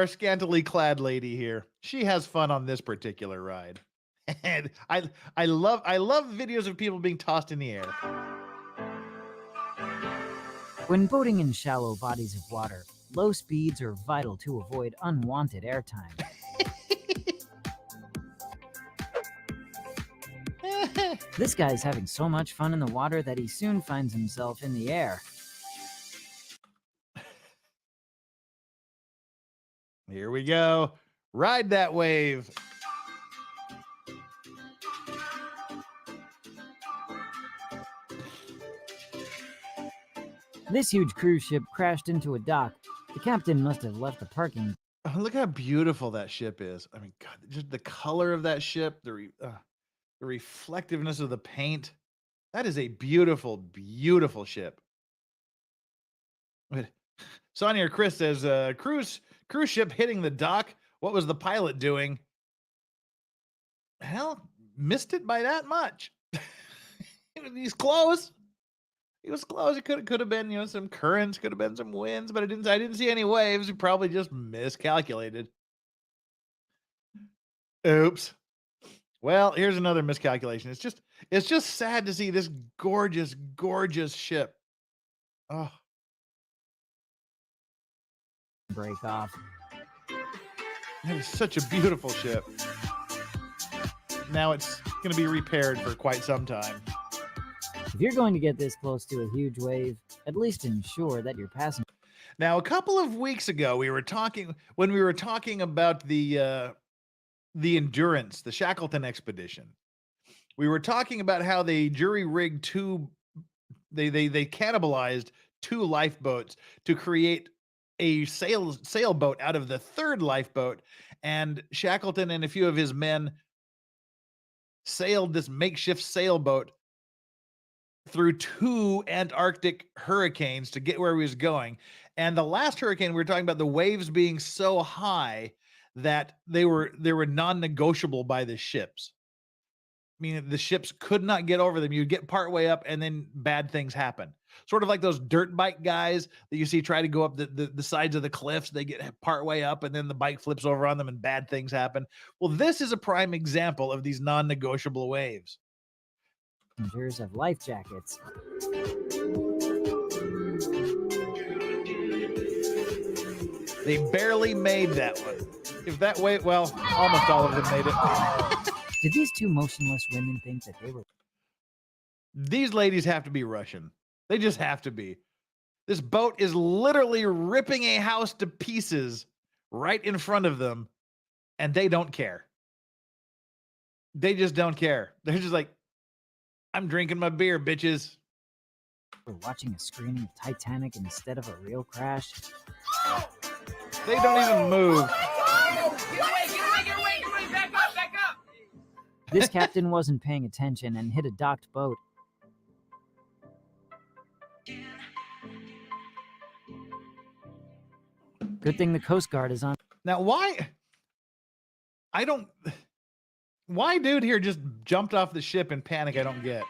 scantily clad lady here. She has fun on this particular ride. And I love videos of people being tossed in the air. When boating in shallow bodies of water, low speeds are vital to avoid unwanted airtime. This guy's having so much fun in the water that he soon finds himself in the air. Here we go. Ride that wave. This huge cruise ship crashed into a dock. The captain must have left the parking. Oh, look how beautiful that ship is. I mean, God, just the color of that ship, the reflectiveness of the paint. That is a beautiful, beautiful ship. Sonia or Chris says, cruise ship hitting the dock. What was the pilot doing? Hell, missed it by that much. He's close. He was close. It could have been, some currents, could have been some winds, but I didn't see any waves. He probably just miscalculated. Oops. Well, here's another miscalculation. It's just sad to see this gorgeous, gorgeous ship. Oh. Break off. It was such a beautiful ship. Now it's going to be repaired for quite some time. If you're going to get this close to a huge wave, at least ensure that your passenger. Now, a couple of weeks ago, we were talking about the Endurance, the Shackleton expedition. We were talking about how they jury-rigged they cannibalized 2 lifeboats to create a sailboat out of the 3rd lifeboat, and Shackleton and a few of his men sailed this makeshift sailboat through 2 Antarctic hurricanes to get where he was going. And the last hurricane, we were talking about the waves being so high that they were non-negotiable by the ships. I mean, the ships could not get over them. You'd get partway up and then bad things happen. Sort of like those dirt bike guys that you see try to go up the sides of the cliffs. They get partway up and then the bike flips over on them and bad things happen. Well, this is a prime example of these non-negotiable waves. passengers have life jackets. They barely made that one. If that way, well, almost all of them made it. Did these two motionless women think that they were... These ladies have to be Russian. They just have to be. This boat is literally ripping a house to pieces right in front of them, and they don't care. They just don't care. They're just like, I'm drinking my beer, bitches. were watching a screening of Titanic instead of a real crash? They don't even move. Get away, back up! This captain wasn't paying attention and hit a docked boat. Good thing the Coast Guard is on. Now, why? Why dude here just jumped off the ship in panic? I don't get.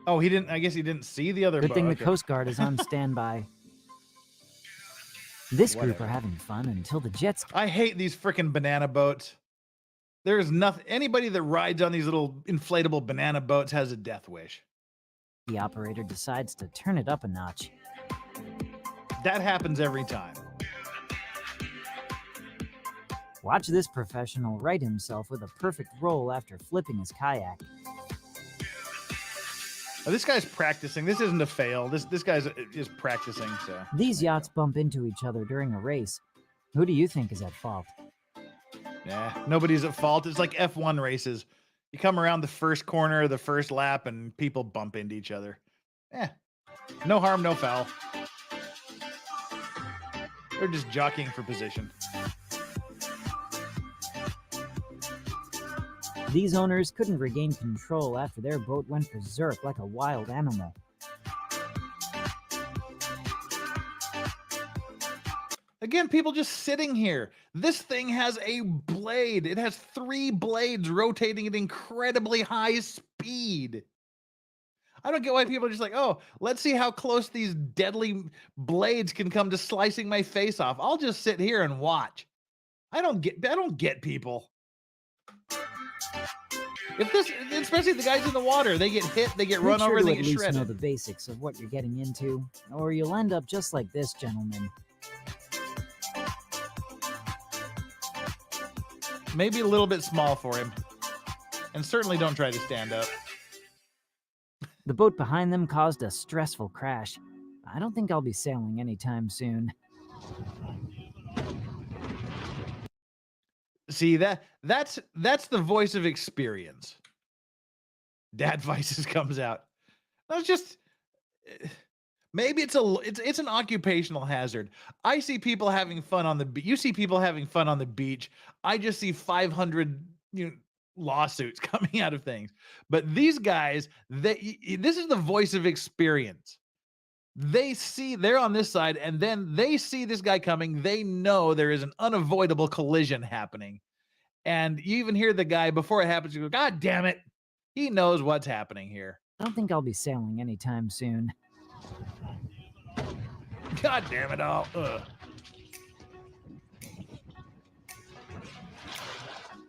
Oh, he didn't. I guess he didn't see the other boat. Good thing the Okay. Coast Guard is on standby. This group Whatever. are having fun until the jets. I hate these freaking banana boats. There's nothing. Anybody that rides on these little inflatable banana boats has a death wish. The operator decides to turn it up a notch. That happens every time. Watch this professional right himself with a perfect roll after flipping his kayak. Oh, this guy's practicing. This isn't a fail. This guy's is practicing. So These yachts bump into each other during a race. Who do you think is at fault? yeah, nobody's at fault. It's like F1 races. You come around the first corner, the first lap, and people bump into each other. No harm, no foul. They're just jockeying for position. These owners couldn't regain control after their boat went berserk like a wild animal. Again, people just sitting here. This thing has a blade. It has 3 blades rotating at incredibly high speed. I don't get why people are just like, oh, let's see how close these deadly blades can come to slicing my face off. I'll just sit here and watch. I don't get people. If this, especially the guys in the water, they get hit, they get run Make sure over, to they at get least know shredded. the basics of what you're getting into, or you'll end up just like this gentleman. Maybe a little bit small for him. And certainly don't try to stand up. The boat behind them caused a stressful crash. I don't think I'll be sailing anytime soon. See, that's the voice of experience. Dad Vices comes out. That's just maybe it's an occupational hazard. I see people having fun on the beach. You see people having fun on the beach. I just see 500 lawsuits coming out of things. But these guys, this is the voice of experience. They're on this side, and then they see this guy coming. They know there is an unavoidable collision happening. And you even hear the guy before it happens, you go, God damn it. He knows what's happening here. I don't think I'll be sailing anytime soon. God damn it all. Ugh.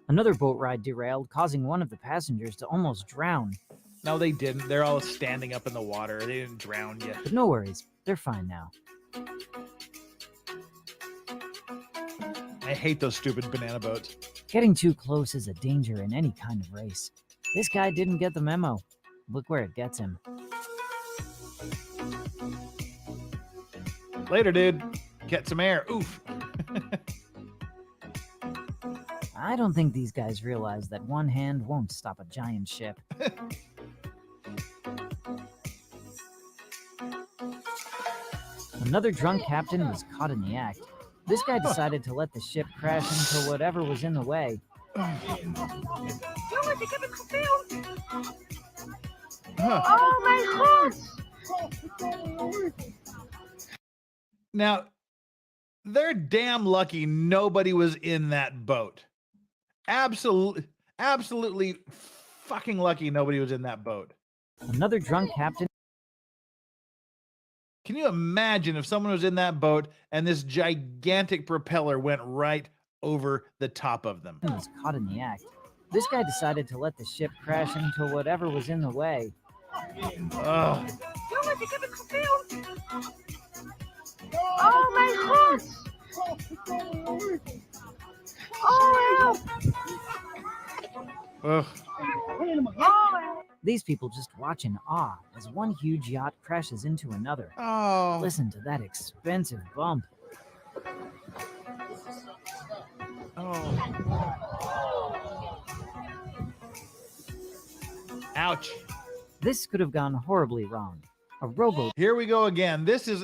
Another boat ride derailed, causing one of the passengers to almost drown. No, they didn't. They're all standing up in the water. They didn't drown yet. But no worries, they're fine now. I hate those stupid banana boats. Getting too close is a danger in any kind of race. This guy didn't get the memo. Look where it gets him. Later, dude. Get some air. Oof. I don't think these guys realize that one hand won't stop a giant ship. Another drunk captain was caught in the act. This guy decided to let the ship crash into whatever was in the way. Oh my God! Now, they're damn lucky nobody was in that boat. Absolutely fucking lucky nobody was in that boat. Another drunk captain Can you imagine if someone was in that boat and this gigantic propeller went right over the top of them? was caught in the act. This guy decided to let the ship crash into whatever was in the way. Oh, Oh my God! Oh help! ugh. Oh, These people just watch in awe as one huge yacht crashes into another. Oh. Listen to that expensive bump. Oh. Ouch. This could have gone horribly wrong. A rowboat Here we go again. This is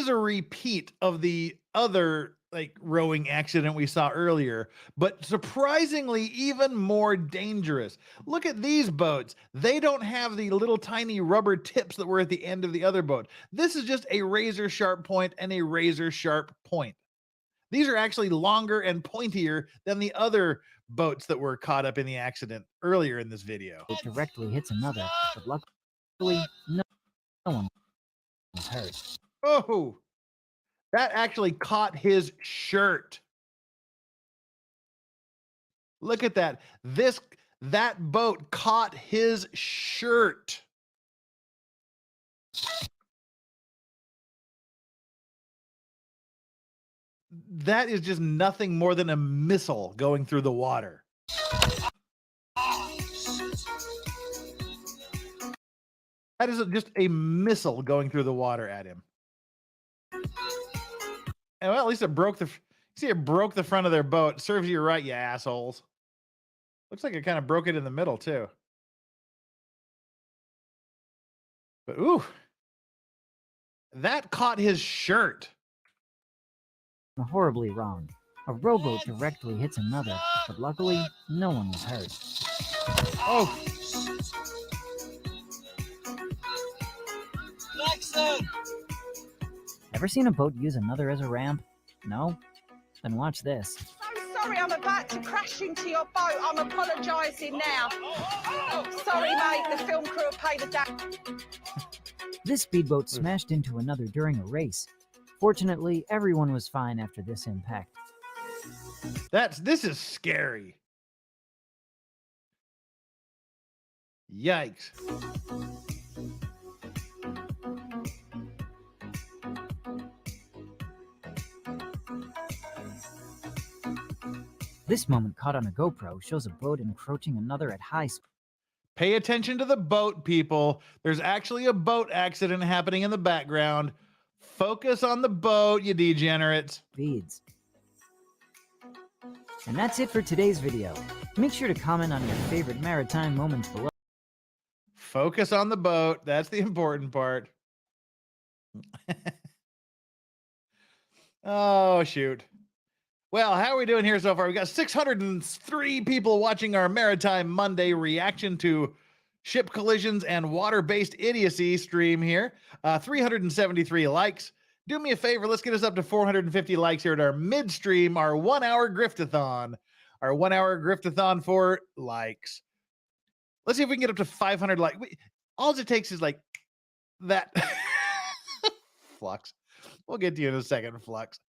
a repeat of the other rowing accident we saw earlier, but surprisingly even more dangerous. Look at these boats. They don't have the little tiny rubber tips that were at the end of the other boat. This is just a razor sharp point and a razor sharp point. These are actually longer and pointier than the other boats that were caught up in the accident earlier in this video. directly hits another, but luckily no one was hurt. Oh, that actually caught his shirt. Look at that. That boat caught his shirt. That is just nothing more than a missile going through the water. That is just a missile going through the water at him. And well, at least it broke it broke the front of their boat. Serves you right, you assholes. Looks like it kind of broke it in the middle too. But ooh, that caught his shirt. Horribly wrong. A rowboat directly hits another, but luckily no one was hurt. Oh. Ever seen a boat use another as a ramp? No? Then watch this. I'm sorry, I'm about to crash into your boat. I'm apologising now. Sorry, mate, the film crew will pay the damage. This speedboat smashed into another during a race. Fortunately, everyone was fine after this impact. This is scary. Yikes. This moment caught on a GoPro shows a boat encroaching another at high speed. Pay attention to the boat, people. There's actually a boat accident happening in the background. Focus on the boat, you degenerates. Speeds. And that's it for today's video. Make sure to comment on your favorite maritime moments below. Focus on the boat. That's the important part. Oh, shoot. Well, how are we doing here so far? We've got 603 people watching our Maritime Monday reaction to ship collisions and water-based idiocy stream here. 373 likes. Do me a favor, let's get us up to 450 likes here at our midstream, our 1 hour griftathon. Our 1 hour griftathon for likes. Let's see if we can get up to 500 likes. All it takes is like that. Flux. We'll get to you in a second, Flux.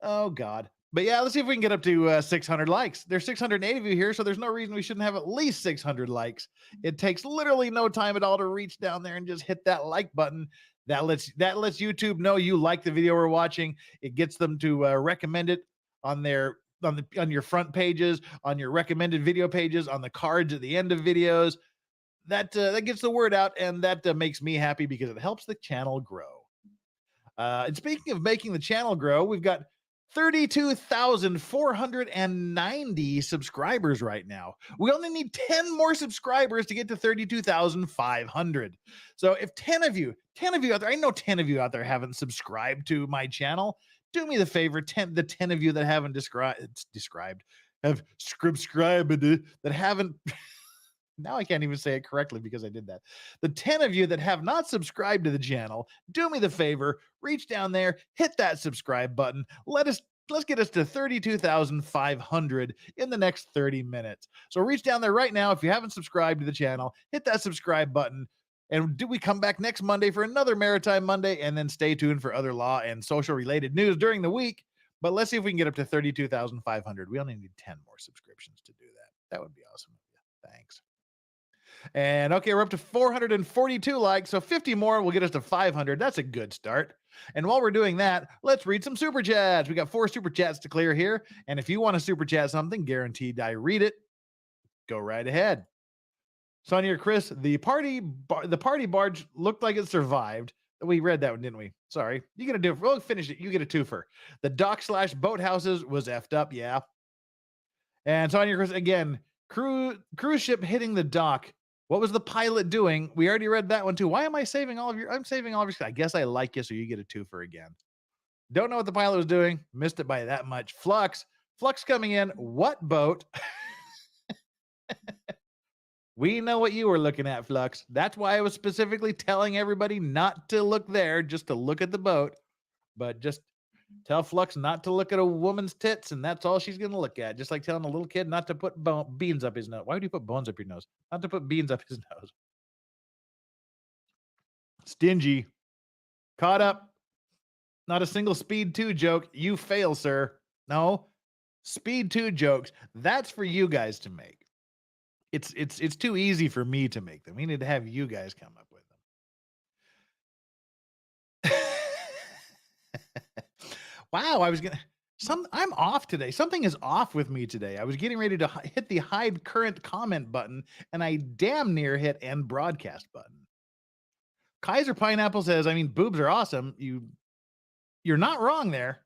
Oh, God. But yeah, let's see if we can get up to 600 likes. There's 680 of you here, so there's no reason we shouldn't have at least 600 likes. It takes literally no time at all to reach down there and just hit that like button. That lets YouTube know you like the video we're watching. It gets them to recommend it on your front pages, on your recommended video pages, on the cards at the end of videos. That gets the word out, and that makes me happy because it helps the channel grow. And speaking of making the channel grow, we've got 32,490 subscribers right now. We only need 10 more subscribers to get to 32,500. So if 10 of you out there, I know 10 of you out there haven't subscribed to my channel. Do me the favor, the 10 of you that haven't subscribed, that haven't, now I can't even say it correctly because I did that. The 10 of you that have not subscribed to the channel, do me the favor, reach down there, hit that subscribe button. Let's get us to 32,500 in the next 30 minutes. So reach down there right now. If you haven't subscribed to the channel, hit that subscribe button. And do we come back next Monday for another Maritime Monday, and then stay tuned for other law and social related news during the week. But let's see if we can get up to 32,500. We only need 10 more subscriptions to do that. That would be awesome. Thanks. And okay, we're up to 442 likes. So 50 more will get us to 500. That's a good start. And while we're doing that, let's read some super chats. We got 4 super chats to clear here. And if you want to super chat something, guaranteed I read it. Go right ahead. Sonia or Chris, the party barge looked like it survived. We read that one, didn't we? Sorry. You get a do. We'll finish it. You get a twofer. The dock/boathouses was effed up. Yeah. And Sonia or Chris, again, cruise ship hitting the dock. What was the pilot doing? We already read that one too. Why am I saving all of your? I'm saving all of your. I guess I like you, so you get a twofer again. Don't know what the pilot was doing. Missed it by that much. Flux coming in. What boat? We know what you were looking at, Flux. That's why I was specifically telling everybody not to look there, just to look at the boat. But just tell Flux not to look at a woman's tits, and that's all she's going to look at. Just like telling a little kid not to put beans up his nose. Why would you put bones up your nose? Not to put beans up his nose. Stingy. Caught up. Not a single Speed 2 joke. You fail, sir. No. Speed 2 jokes. That's for you guys to make. It's too easy for me to make them. We need to have you guys come up with them. Wow, I'm off today. Something is off with me today. I was getting ready to hit the hide current comment button, and I damn near hit end broadcast button. Kaiser Pineapple says, I mean, boobs are awesome. You're not wrong there.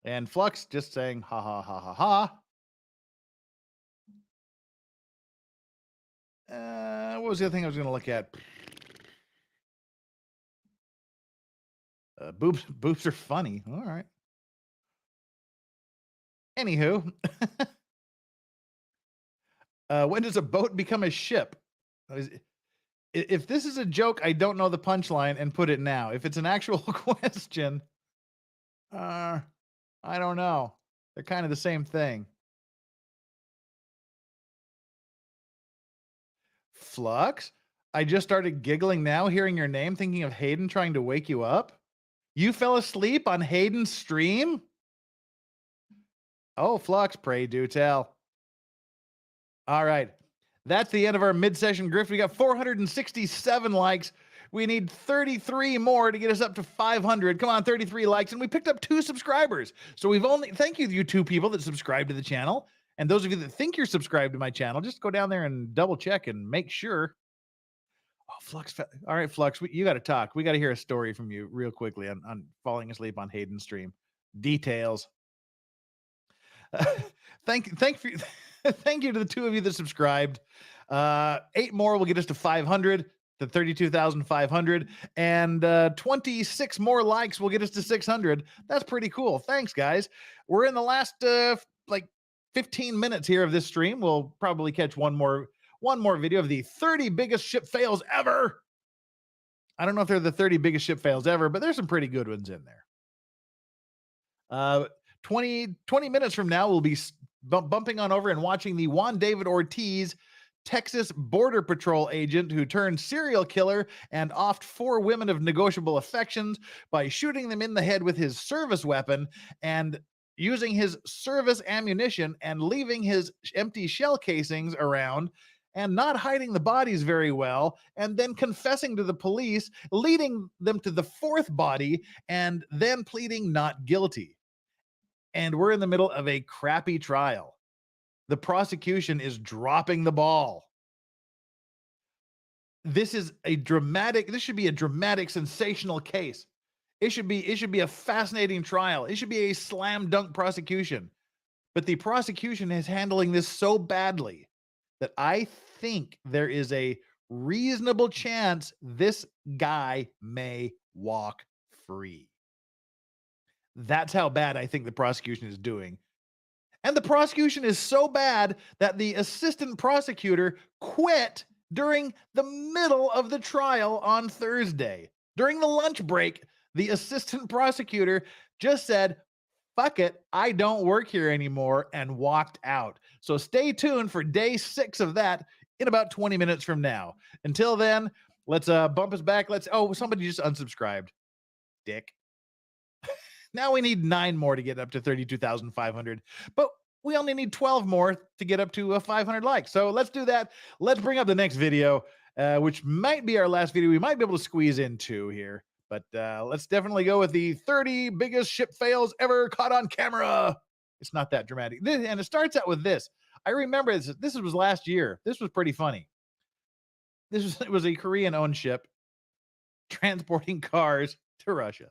And Flux just saying, ha, ha, ha, ha, ha. What was the other thing I was going to look at? Boobs are funny. All right. Anywho, when does a boat become a ship? If this is a joke, I don't know the punchline and put it now. If it's an actual question, I don't know. They're kind of the same thing. Flux, I just started giggling now, hearing your name, thinking of Hayden trying to wake you up. You fell asleep on Hayden's stream? Oh, Flux, pray do tell. All right. That's the end of our mid-session grift. We got 467 likes. We need 33 more to get us up to 500. Come on, 33 likes. And we picked up 2 subscribers. So thank you 2 people that subscribed to the channel. And those of you that think you're subscribed to my channel, just go down there and double check and make sure. Oh, Flux. All right, Flux, you got to talk. We got to hear a story from you real quickly on falling asleep on Hayden's stream. Details. Thank you to the 2 of you that subscribed. 8 more will get us to 500, to 32,500, and 26 more likes will get us to 600. That's pretty cool. Thanks, guys. We're in the last 15 minutes here of this stream. We'll probably catch one more video of the 30 biggest ship fails ever. I don't know if they're the 30 biggest ship fails ever, but there's some pretty good ones in there. 20 minutes from now, we'll be bumping on over and watching the Juan David Ortiz, Texas Border Patrol agent who turned serial killer and offed 4 women of negotiable affections by shooting them in the head with his service weapon and using his service ammunition and leaving his empty shell casings around and not hiding the bodies very well, and then confessing to the police, leading them to the 4th body, and then pleading not guilty. And we're in the middle of a crappy trial. The prosecution is dropping the ball. This should be a dramatic, sensational case. It should be a fascinating trial. It should be a slam dunk prosecution. But the prosecution is handling this so badly that I think there is a reasonable chance this guy may walk free. That's how bad I think the prosecution is doing. And the prosecution is so bad that the assistant prosecutor quit during the middle of the trial on Thursday. During the lunch break, the assistant prosecutor just said, fuck it, I don't work here anymore, and walked out. So stay tuned for day 6 of that in about 20 minutes from now. Until then, let's bump us back. Somebody just unsubscribed. Dick. Now we need 9 more to get up to 32,500. But We only need 12 more to get up to 500 likes. So let's do that. Let's bring up the next video, which might be our last video. We might be able to squeeze in 2 here, but let's definitely go with the 30 biggest ship fails ever caught on camera. It's not that dramatic. And it starts out with this. I remember this was last year. This was pretty funny. It was a Korean-owned ship transporting cars to Russia.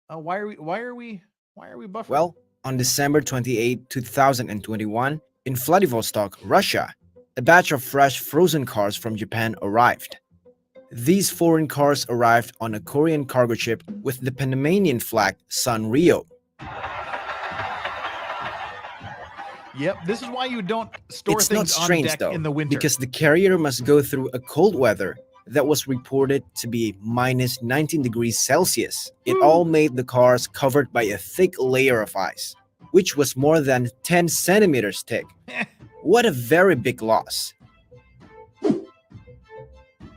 Why are we buffering? Well, on December 28, 2021, in Vladivostok, Russia, a batch of fresh frozen cars from Japan arrived. These foreign cars arrived on a Korean cargo ship with the Panamanian flag Sanrio. Yep, this is why you don't store It's not things on strange deck though, in the winter. because the carrier must go through a cold weather that was reported to be minus 19 degrees Celsius. It all made the cars covered by a thick layer of ice, which was more than 10 centimeters thick. What a very big loss.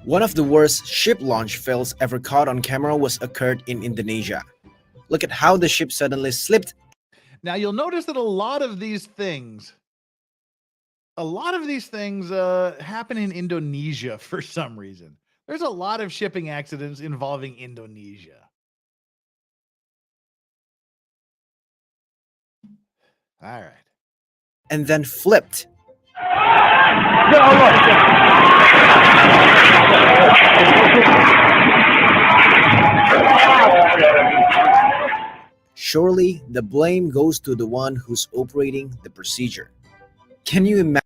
One of the worst ship launch fails ever caught on camera was occurred in Indonesia. Look at how the ship suddenly slipped. Now you'll notice that a lot of these things happen in Indonesia for some reason. There's a lot of shipping accidents involving Indonesia. All right. And then flipped. Surely the blame goes to the one who's operating the procedure. Can you imagine?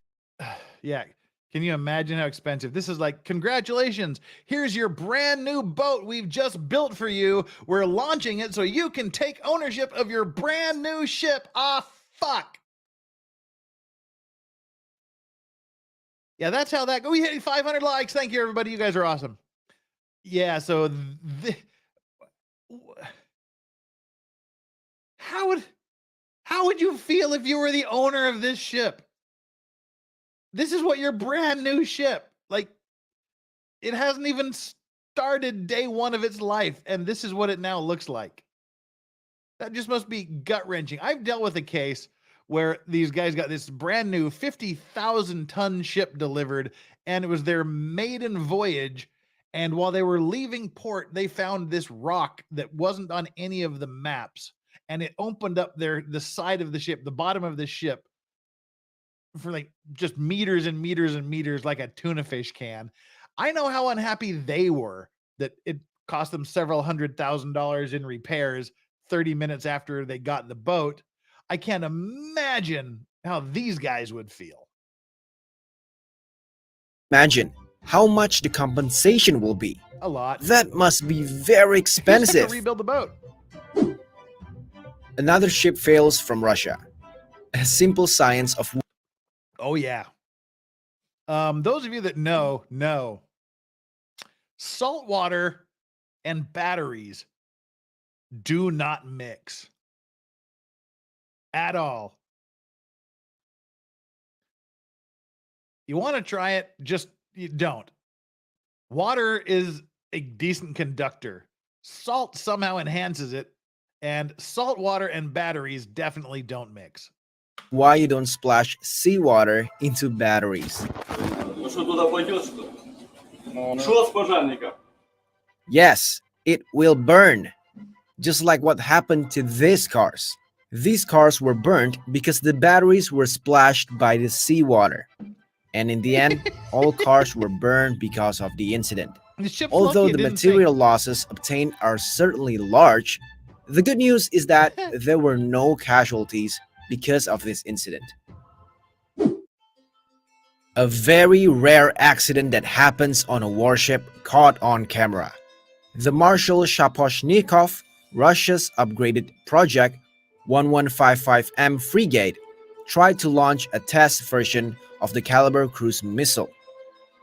Yeah. Can you imagine how expensive? This is like, congratulations. Here's your brand new boat we've just built for you. We're launching it so you can take ownership of your brand new ship. Ah, fuck. Yeah, that's how that goes. We hit 500 likes. Thank you, everybody. You guys are awesome. Yeah, so how would you feel if you were the owner of this ship? This is what your brand new ship, like, it hasn't even started day 1 of its life, and this is what it now looks like. That just must be gut-wrenching. I've dealt with a case where these guys got this brand new 50,000 ton ship delivered, and it was their maiden voyage. And while they were leaving port, they found this rock that wasn't on any of the maps, and it opened up the side of the ship, the bottom of the ship, for like just meters and meters and meters, like a tuna fish can. I know how unhappy they were that it cost them several $100,000 in repairs 30 minutes after they got the boat. I can't imagine how these guys would feel. Imagine how much the compensation will be. A lot. That must be very expensive. To rebuild the boat. Another ship fails from Russia. A simple science of... Oh, yeah. Those of you that know, salt water and batteries do not mix at all. You want to try it, just you don't. Water is a decent conductor. Salt somehow enhances it, and salt water and batteries definitely don't mix. Why you don't splash seawater into batteries? Yes, it will burn. Just like what happened to these cars. These cars were burned because the batteries were splashed by the seawater. And in the end, all cars were burned because of the incident. Although the material losses obtained are certainly large, the good news is that there were no casualties because of this incident. A very rare accident that happens on a warship caught on camera. The Marshal Shaposhnikov, Russia's upgraded Project 1155M frigate, tried to launch a test version of the Caliber cruise missile.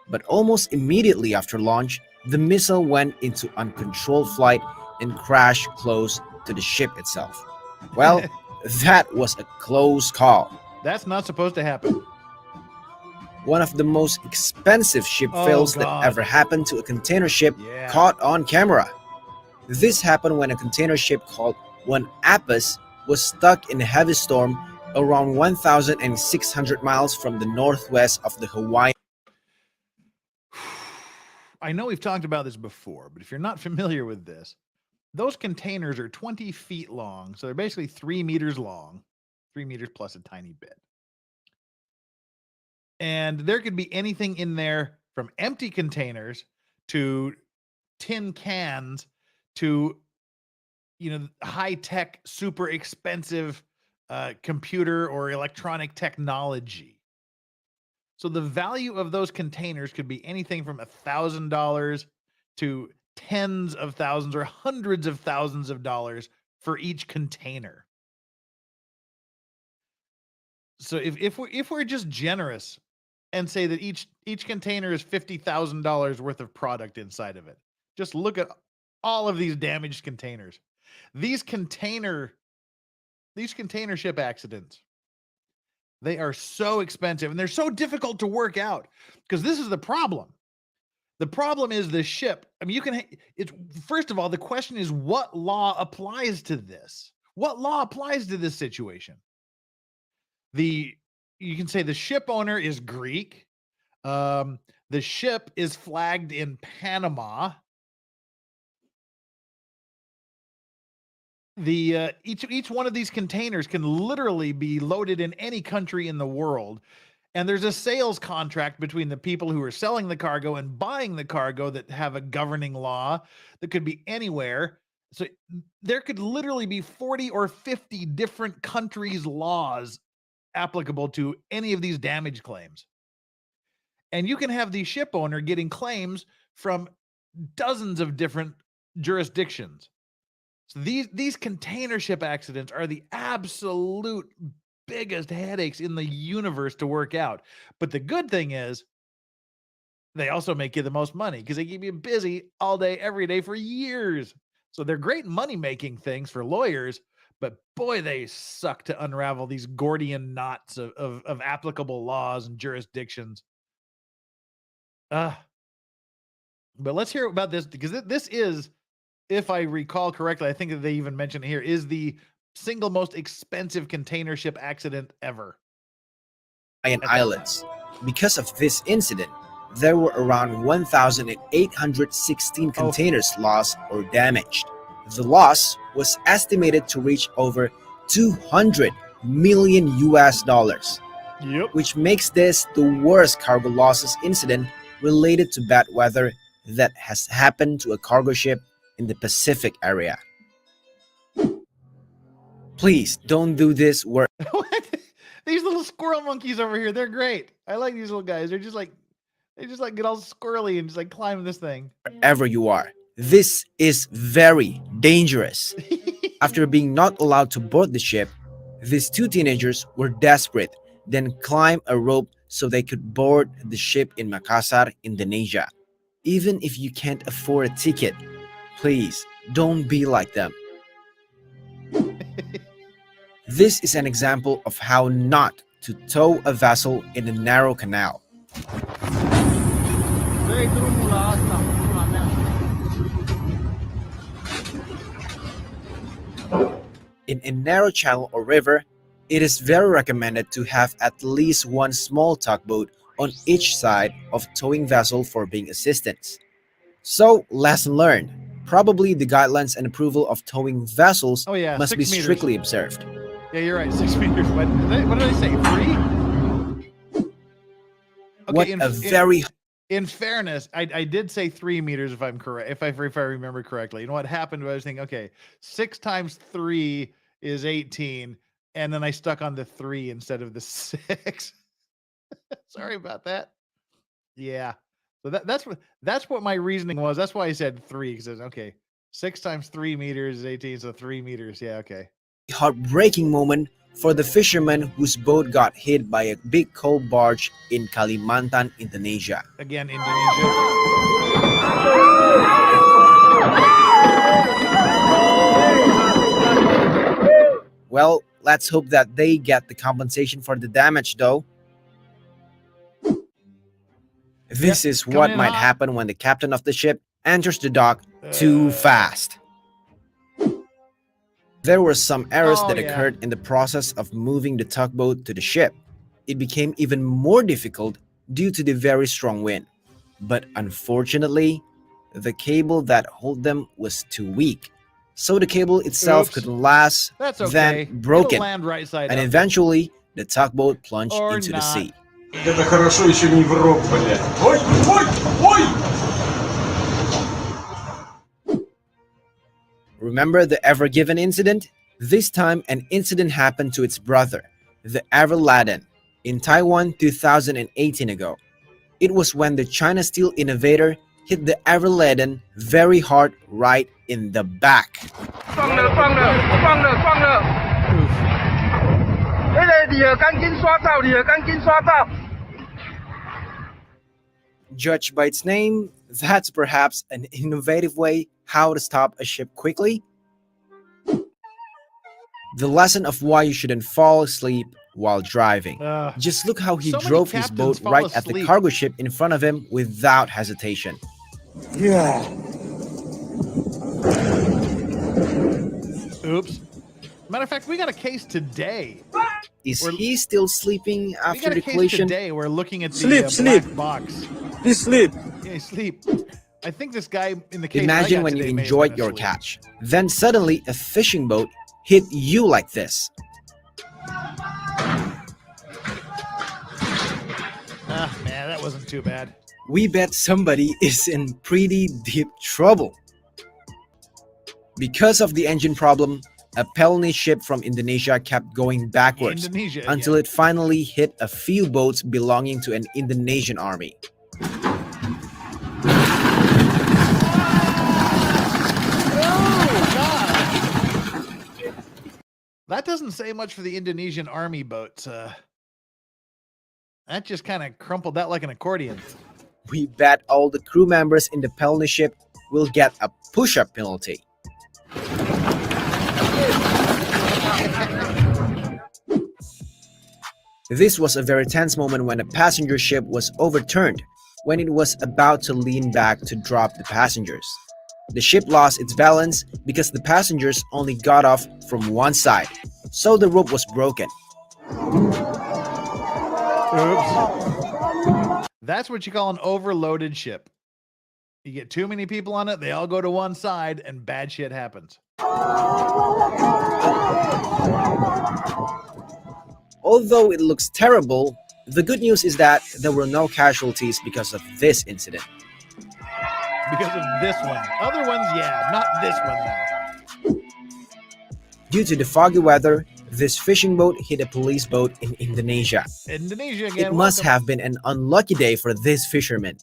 But almost immediately after launch, the missile went into uncontrolled flight and crashed close to the ship itself. Well, that was a close call. That's not supposed to happen. One of the most expensive ship fails that ever happened to a container ship caught on camera. This happened when a container ship called One Apus was stuck in a heavy storm around 1,600 miles from the northwest of the Hawaiian. I know we've talked about this before, but if you're not familiar with this, those containers are 20 feet long. So they're basically 3 meters long, 3 meters plus a tiny bit. And there could be anything in there from empty containers to tin cans to, high-tech, super expensive computer or electronic technology. So the value of those containers could be anything from $1,000 to tens of thousands or hundreds of thousands of dollars for each container. So if we're just generous and say that each container is $50,000 worth of product inside of it, just look at all of these damaged containers. These container ship accidents, they are so expensive and they're so difficult to work out because this is the problem. The problem is the ship. I mean, first of all, the question is what law applies to this? What law applies to this situation? You can say the ship owner is Greek. The ship is flagged in Panama. Each one of these containers can literally be loaded in any country in the world. And there's a sales contract between the people who are selling the cargo and buying the cargo that have a governing law that could be anywhere. So there could literally be 40 or 50 different countries' laws applicable to any of these damage claims. And you can have the ship owner getting claims from dozens of different jurisdictions. So these container ship accidents are the absolute biggest headaches in the universe to work out. But the good thing is they also make you the most money because they keep you busy all day, every day for years. So they're great money-making things for lawyers, but boy, they suck to unravel these Gordian knots of applicable laws and jurisdictions. But let's hear about this because this is, if I recall correctly, I think that they even mentioned it here, is the single most expensive container ship accident ever. Islands. Because of this incident, there were around 1,816 containers lost or damaged. The loss was estimated to reach over $200 million, which makes this the worst cargo losses incident related to bad weather that has happened to a cargo ship in the Pacific area. Please don't do this where These little squirrel monkeys over here, they're great. I like these little guys. They just like get all squirrely and just like climb this thing. Wherever you are. This is very dangerous. After being not allowed to board the ship, these two teenagers were desperate, then climbed a rope so they could board the ship in Makassar, Indonesia. Even if you can't afford a ticket, please don't be like them. This is an example of how not to tow a vessel in a narrow canal. In a narrow channel or river, it is very recommended to have at least one small tugboat on each side of towing vessel for being assistance. So, lesson learned. Probably the guidelines and approval of towing vessels must be strictly observed. Yeah, you're right. 6 meters. What did I say? 3? Okay, in fairness, I did say 3 meters if I'm correct. If I remember correctly. You know what happened? I was thinking, okay, 6 times 3 is 18, and then I stuck on the 3 instead of the 6. Sorry about that. Yeah. So that's what my reasoning was. That's why I said 3, because okay, 6 times 3 meters is 18, so 3 meters. Yeah, okay. Heartbreaking moment for the fisherman whose boat got hit by a big coal barge in Kalimantan, Indonesia. Again, Indonesia. Well, let's hope that they get the compensation for the damage though. This is what might happen when the captain of the ship enters the dock too fast. There were some errors Oh, that yeah. occurred in the process of moving the tugboat to the ship. It became even more difficult due to the very strong wind. But unfortunately, the cable that held them was too weak. So the cable itself Oops. couldn't last, That's okay. then broken, It'll land right side and up. eventually the tugboat plunged Or into the not. sea. Это хорошо еще не в рот, блядь. Ой, ой, ой! Remember the Ever Given incident? This time an incident happened to its brother, the Ever Laden, in Taiwan 2018 ago. It was when the China Steel innovator hit the Ever Laden very hard right in the back. Judged by its name, that's perhaps an innovative way how to stop a ship quickly. The lesson of why you shouldn't fall asleep while driving. Just look how he so many drove his captains boat fall right at the asleep. cargo ship in front of him without hesitation. Yeah. Oops. Matter of fact, we got a case today. Is he still sleeping We after got the a case collision? today. We're looking at the Sleep. black box. Please sleep. Yeah, sleep. I think this guy in the case. Imagine when you enjoyed your catch, then suddenly a fishing boat hit you like this. Ah, man, that wasn't too bad. We bet somebody is in pretty deep trouble. Because of the engine problem, a Pelni ship from Indonesia kept going backwards Indonesia, until yeah. it finally hit a few boats belonging to an Indonesian army. That doesn't say much for the Indonesian army boats. That just kind of crumpled out like an accordion. We bet all the crew members in the Pelni ship will get a push-up penalty. This was a very tense moment when a passenger ship was overturned when it was about to lean back to drop the passengers. The ship lost its balance because the passengers only got off from one side, so the rope was broken. Oops. That's what you call an overloaded ship. You get too many people on it, they all go to one side, and bad shit happens. Although it looks terrible, the good news is that there were no casualties because of this incident. Because of this one. Other ones, yeah, not this one though. Due to the foggy weather, this fishing boat hit a police boat in Indonesia. Indonesia again. It must welcome. have been an unlucky day for this fisherman.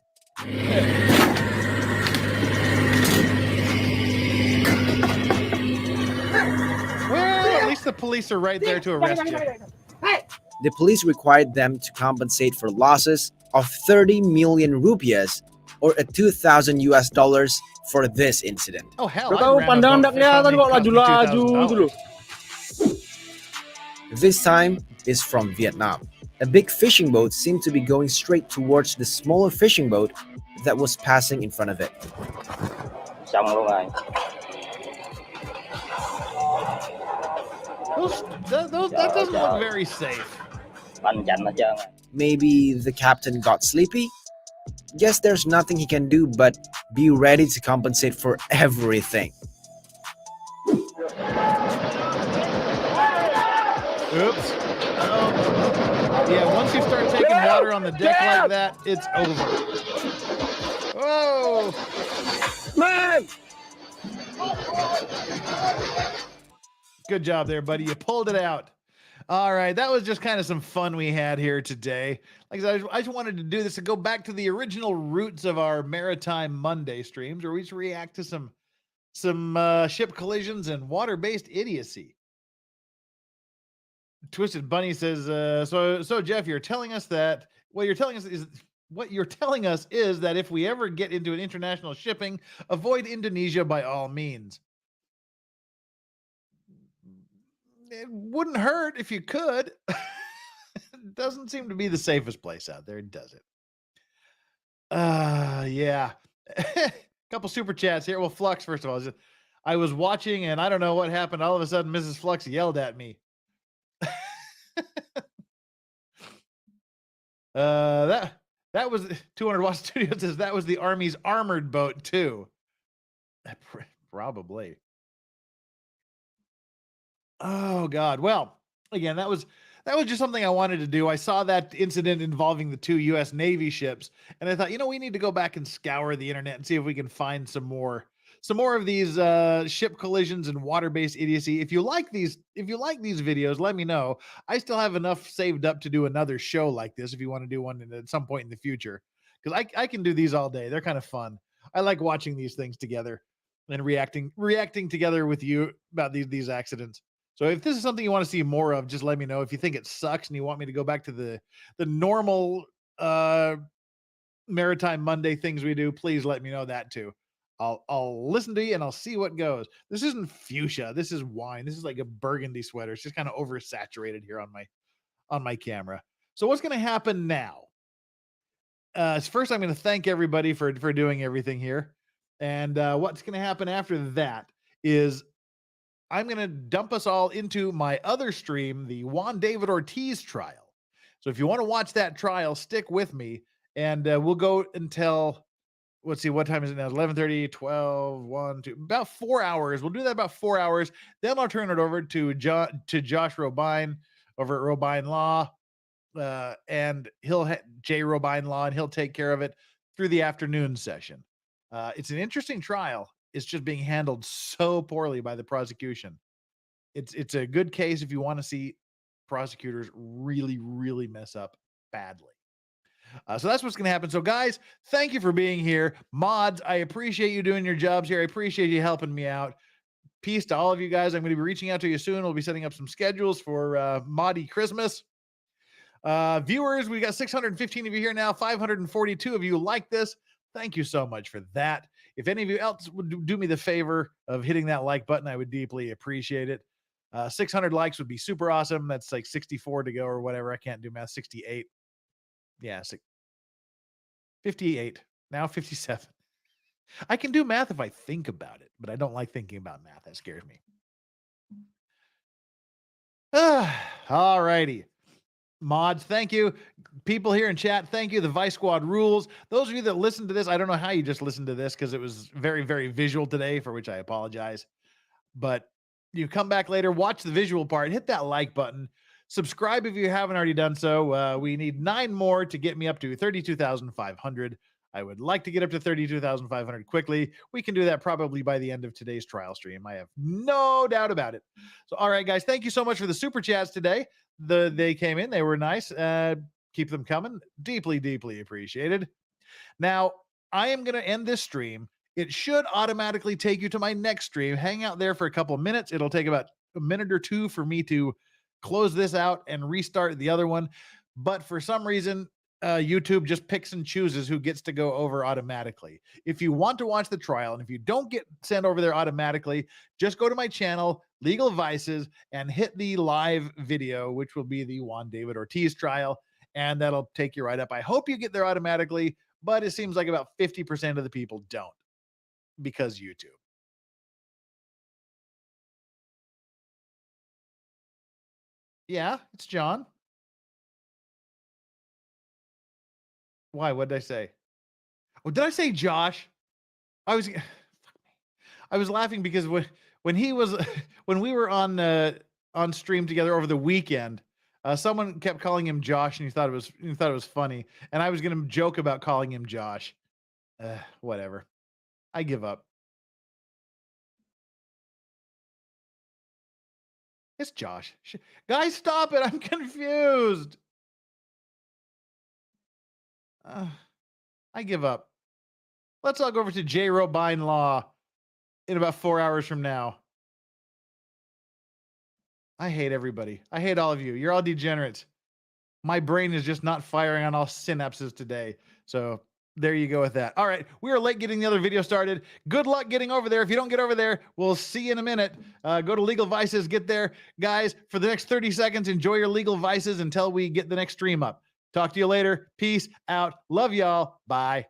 Well, at least the police are right there to arrest you. The police required them to compensate for losses of 30 million rupiahs or a 2,000 US dollars for this incident. Oh hell! Lo tahu pandang ndaknya tadi kok laju-laju gitu loh. This time is from Vietnam. A big fishing boat seemed to be going straight towards the smaller fishing boat that was passing in front of it. That doesn't look very safe. Maybe the captain got sleepy? Guess there's nothing he can do but be ready to compensate for everything. Oops. Yeah, once you start taking water on the deck like that, it's over. Whoa! Man! Good job there, buddy. You pulled it out. All right, that was just kind of some fun we had here today. Like I said, I just wanted to do this to go back to the original roots of our Maritime Monday streams, where we just react to some ship collisions and water-based idiocy. Twisted Bunny says, so Jeff, you're telling us that what you're telling us is that if we ever get into an international shipping, avoid Indonesia by all means. It wouldn't hurt if you could. It doesn't seem to be the safest place out there, does it? Yeah. Couple super chats here. Well, Flux, first of all, I was watching and I don't know what happened. All of a sudden, Mrs. Flux yelled at me. That was 200 Watt Studio says that was the Army's armored boat too. Probably. Oh God. Well, again, that was just something I wanted to do. I saw that incident involving the 2 U.S. Navy ships, and I thought, we need to go back and scour the internet and see if we can find some more of these ship collisions and water-based idiocy. If you like these videos, let me know. I still have enough saved up to do another show like this if you want to do one at some point in the future, because I can do these all day. They're kind of fun. I like watching these things together and reacting together with you about these accidents. So if this is something you want to see more of, just let me know. If you think it sucks and you want me to go back to the normal Maritime Monday things we do, please let me know that too. I'll listen to you and I'll see what goes. This isn't fuchsia. This is wine. This is like a burgundy sweater. It's just kind of oversaturated here on my camera. So what's going to happen now? First, I'm going to thank everybody for doing everything here. And what's going to happen after that is I'm going to dump us all into my other stream, the Juan David Ortiz trial. So if you want to watch that trial, stick with me, and we'll go until, let's see, what time is it now? 11:30, 12, 1, 2, about 4 hours. We'll do that about 4 hours. Then I'll turn it over to Josh Robine over at Robine Law, and Jay Robine Law, and he'll take care of it through the afternoon session. It's an interesting trial. It's just being handled so poorly by the prosecution. It's a good case if you want to see prosecutors really, really mess up badly. So that's what's going to happen. So guys, thank you for being here. Mods, I appreciate you doing your jobs here. I appreciate you helping me out. Peace to all of you guys. I'm going to be reaching out to you soon. We'll be setting up some schedules for Moddy Christmas. Viewers, we got 615 of you here now. 542 of you like this. Thank you so much for that. If any of you else would do me the favor of hitting that like button, I would deeply appreciate it. 600 likes would be super awesome. That's like 64 to go or whatever. I can't do math. 68. Yeah, 58. Now 57. I can do math if I think about it, but I don't like thinking about math. That scares me. All righty. Mods, thank you. People here in chat, thank you. The Vice Squad rules. Those of you that listen to this, I don't know how you just listened to this because it was very, very visual today, for which I apologize. But you come back later, watch the visual part, hit that like button, subscribe if you haven't already done so. We need 9 more to get me up to 32,500. I would like to get up to 32,500 quickly. We can do that probably by the end of today's trial stream. I have no doubt about it. So, all right, guys, thank you so much for the super chats today. They came in. They were nice. Keep them coming. Deeply, deeply appreciated. Now, I am going to end this stream. It should automatically take you to my next stream. Hang out there for a couple of minutes. It'll take about a minute or two for me to close this out and restart the other one. But for some reason, YouTube just picks and chooses who gets to go over automatically. If you want to watch the trial, and if you don't get sent over there automatically, just go to my channel, Legal Vices, and hit the live video, which will be the Juan David Ortiz trial, and that'll take you right up. I hope you get there automatically, but it seems like about 50% of the people don't because YouTube. Yeah, it's John. Why? What did I say? Oh, did I say Josh? I was laughing because when he was when we were on stream together over the weekend, someone kept calling him Josh, and he thought it was funny, and I was going to joke about calling him Josh. Whatever. I give up. It's Josh. Guys, stop it. I'm confused. I give up. Let's all go over to J. Robine Law in about 4 hours from now. I hate everybody. I hate all of you. You're all degenerates. My brain is just not firing on all synapses today. So there you go with that. All right. We are late getting the other video started. Good luck getting over there. If you don't get over there, we'll see you in a minute. Go to Legal Vices. Get there. Guys, for the next 30 seconds, enjoy your Legal Vices until we get the next stream up. Talk to you later. Peace out. Love y'all. Bye.